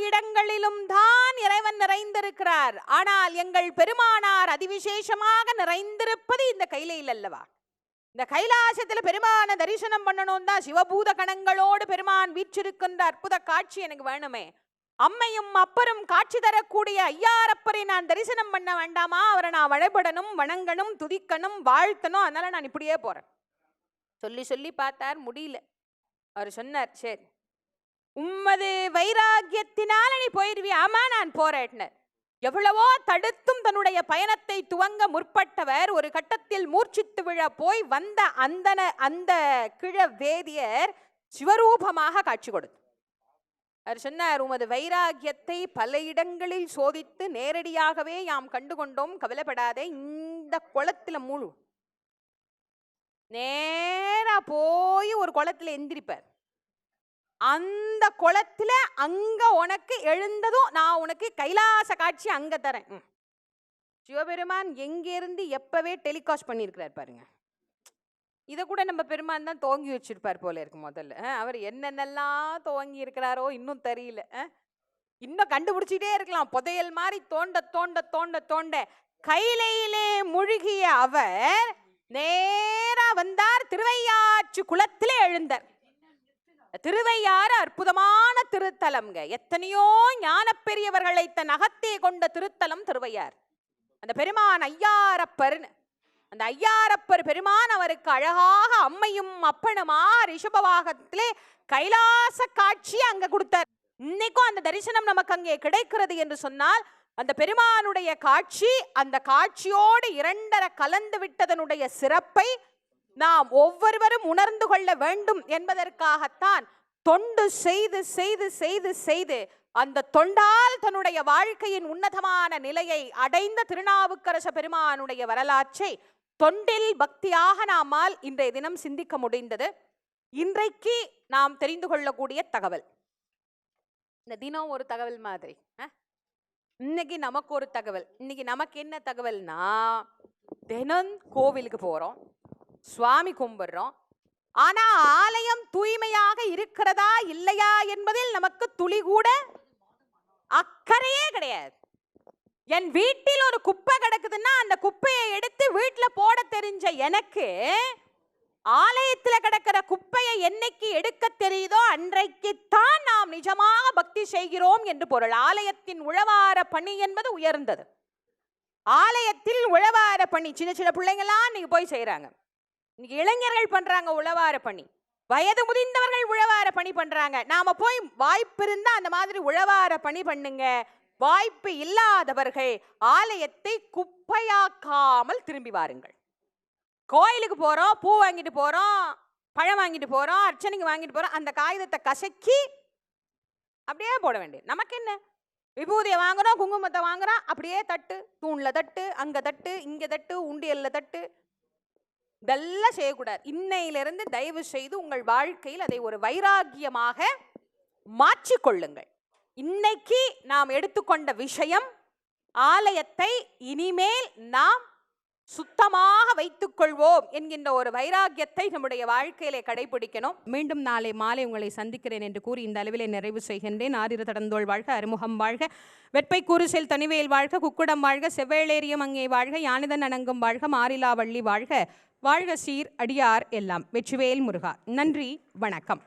இடங்களிலும் தான் இறைவன் நிறைந்திருக்கிறார். ஆனால் எங்கள் பெருமானார் அதிவிசேஷமாக நிறைந்திருப்பது இந்த கைலையில் அல்லவா? இந்த கைலாசத்துல பெருமான தரிசனம் பண்ணணும் தான் சிவபூத கணங்களோடு பெருமான் வீற்றிருக்கின்ற அற்புத காட்சி எனக்கு வேணுமே. அம்மையும் அப்பரும் காட்சி தரக்கூடிய ஐயாரப்பரை நான் தரிசனம் பண்ண வேண்டாமா? அவரை நான் வழிபடணும், வணங்கணும், துதிக்கணும், வாழ்த்தணும். அதனால நான் இப்படியே போறேன். சொல்லி சொல்லி பார்த்தார், முடியல. அவர் சொன்னார், சரி உம்மது வைராக்கியத்தினால நீ போயிருவியா? ஆமா நான் போறேன். எவ்வளவோ தடுத்தும் தன்னுடைய பயணத்தை துவங்க முற்பட்டவர் ஒரு கட்டத்தில் மூர்ச்சித்து விழ போய் வந்த அந்த கிழ வேதியர் சிவரூபமாக காட்சி கொடுத்து அவர் சொன்னார், உமது வைராக்கியத்தை பல இடங்களில் சோதித்து நேரடியாகவே யாம் கண்டுகொண்டோம், கவலைப்படாதே, இந்த குளத்துல மூழு. நேரா போய் ஒரு குளத்துல எந்திரிப்பார். அந்த குளத்துல அங்க உனக்கு எழுந்ததும் நான் உனக்கு கைலாச காட்சி அங்க தரேன். சிவபெருமான் எங்கிருந்து எப்பவே டெலிகாஸ்ட் பண்ணியிருக்கிறார் பாருங்க. இதை கூட நம்ம பெருமான் தான் துவங்கி வச்சிருப்பார் போல இருக்கு. முதல்ல அவர் என்னென்னலாம் துவங்கி இருக்கிறாரோ இன்னும் தெரியல. இன்னும் கண்டுபிடிச்சிட்டே இருக்கலாம். புதையல் மாதிரி தோண்ட தோண்ட தோண்ட தோண்ட கைலையிலே முழுகிய அவர் நேரா வந்தார். திருவையாற்று குளத்திலே எழுந்தார். திருவையாறு அற்புதமான திருத்தலம்ங்க. எத்தனையோ ஞான பெரியவர்களை தன் அகத்தே கொண்ட திருத்தலம் திருவையார். அந்த பெருமான் ஐயாரப்பர், அந்த ஐயாரப்பர் பெருமான் அவருக்கு அழகாக அம்மையும் அப்பனுமா ரிஷபவாகத்திலே கைலாச காட்சி அங்க கொடுத்தார். இன்னைக்கும் அந்த தரிசனம் நமக்கு அங்கே கிடைக்கிறது என்று சொன்னால் அந்த பெருமானுடைய காட்சி, அந்த காட்சியோடு இரண்டர கலந்து விட்டதனுடைய சிறப்பை நாம் ஒவ்வொருவரும் உணர்ந்து கொள்ள வேண்டும் என்பதற்காகத்தான் தொண்டு செய்து செய்து செய்து செய்து அந்த தொண்டால் தன்னுடைய வாழ்க்கையின் உன்னதமான நிலையை அடைந்த திருநாவுக்கரச பெருமானுடைய வரலாற்றை தொண்டில் பக்தியாக நாமால் இன்றைய தினம் சிந்திக்க முடிந்தது. இன்றைக்கு நாம் தெரிந்து கொள்ளக்கூடிய தகவல், இந்த தினம் ஒரு தகவல் மாதிரி, இன்னைக்கு நமக்கு ஒரு தகவல். இன்னைக்கு நமக்கு என்ன தகவல்னா, தினம் கோவிலுக்கு போறோம், சுவாமி கும்பிடுறோம். ஆனா ஆலயம் தூய்மையாக இருக்கிறதா இல்லையா என்பதில் நமக்கு துளி கூட அக்கறையே கிடையாது. என் வீட்டில் ஒரு குப்பை கிடக்குதுன்னா அந்த குப்பையை எடுத்து வீட்டுல போட தெரிஞ்ச எனக்கு ஆலயத்துல கிடக்கிற குப்பையை என்னைக்கு எடுக்க தெரியுதோ அன்றைக்குத்தான் நாம் நிஜமாக பக்தி செய்கிறோம் என்று பொருள். ஆலயத்தின் உழவார பணி என்பது உயர்ந்தது. ஆலயத்தில் உழவார பணி சின்ன சின்ன பிள்ளைங்களாம் நீங்க போய் செய்யறாங்க. இன்னைக்கு இளைஞர்கள் பண்றாங்க உழவார பணி, வயது முதிர்ந்தவர்கள் உழவார பணி பண்றாங்க. நாம போய் வாய்ப்பு இருந்தா அந்த மாதிரி உழவார பணி பண்ணுங்க. வாய்ப்பு இல்லாதவர்கள் ஆலயத்தை குப்பையாக்காமல் திரும்பி வாருங்கள். கோயிலுக்கு போறோம், பூ வாங்கிட்டு போறோம், பழம் வாங்கிட்டு போறோம், அர்ச்சனைக்கு வாங்கிட்டு போறோம், அந்த காகிதத்தை கசக்கி அப்படியே போட வேண்டியது. நமக்கு என்ன, விபூதியை வாங்குறோம், குங்குமத்தை வாங்குறோம், அப்படியே தட்டு, தூண்ல தட்டு, அங்க தட்டு, இங்க தட்டு, உண்டியல்ல தட்டு, இதெல்லாம் செய்யக்கூடாது. இன்னையிலிருந்து தயவு செய்து உங்கள் வாழ்க்கையில் அதை ஒரு வைராகியமாக மாற்றிக்கொள்ளுங்கள். இன்னைக்கு நாம் எடுத்துக்கொண்ட விஷயம், ஆலயத்தை இனிமேல் நாம் சுத்தமாக வைத்துக் கொள்வோம் என்கின்ற ஒரு வைராகியத்தை நம்முடைய வாழ்க்கையிலே கடைபிடிக்கணும். மீண்டும் நாளை மாலை உங்களை சந்திக்கிறேன் என்று கூறி இந்த அளவிலே நிறைவு செய்கின்றேன். ஆரிரு தடந்தோள் வாழ்க, அறுமுகம் வாழ்க, வெட்பை கூறுசெல் தனிவேல் வாழ்க, குக்குடம் வாழ்க, செவ்வேளேரியம் அங்கே வாழ்க, யானிதன் அணங்கும் வாழ்க, மாரிலா வள்ளி வாழ்க, வாழ்க சீர் அடியார் எல்லாம். வெற்றிவேல் முருகா. நன்றி, வணக்கம்.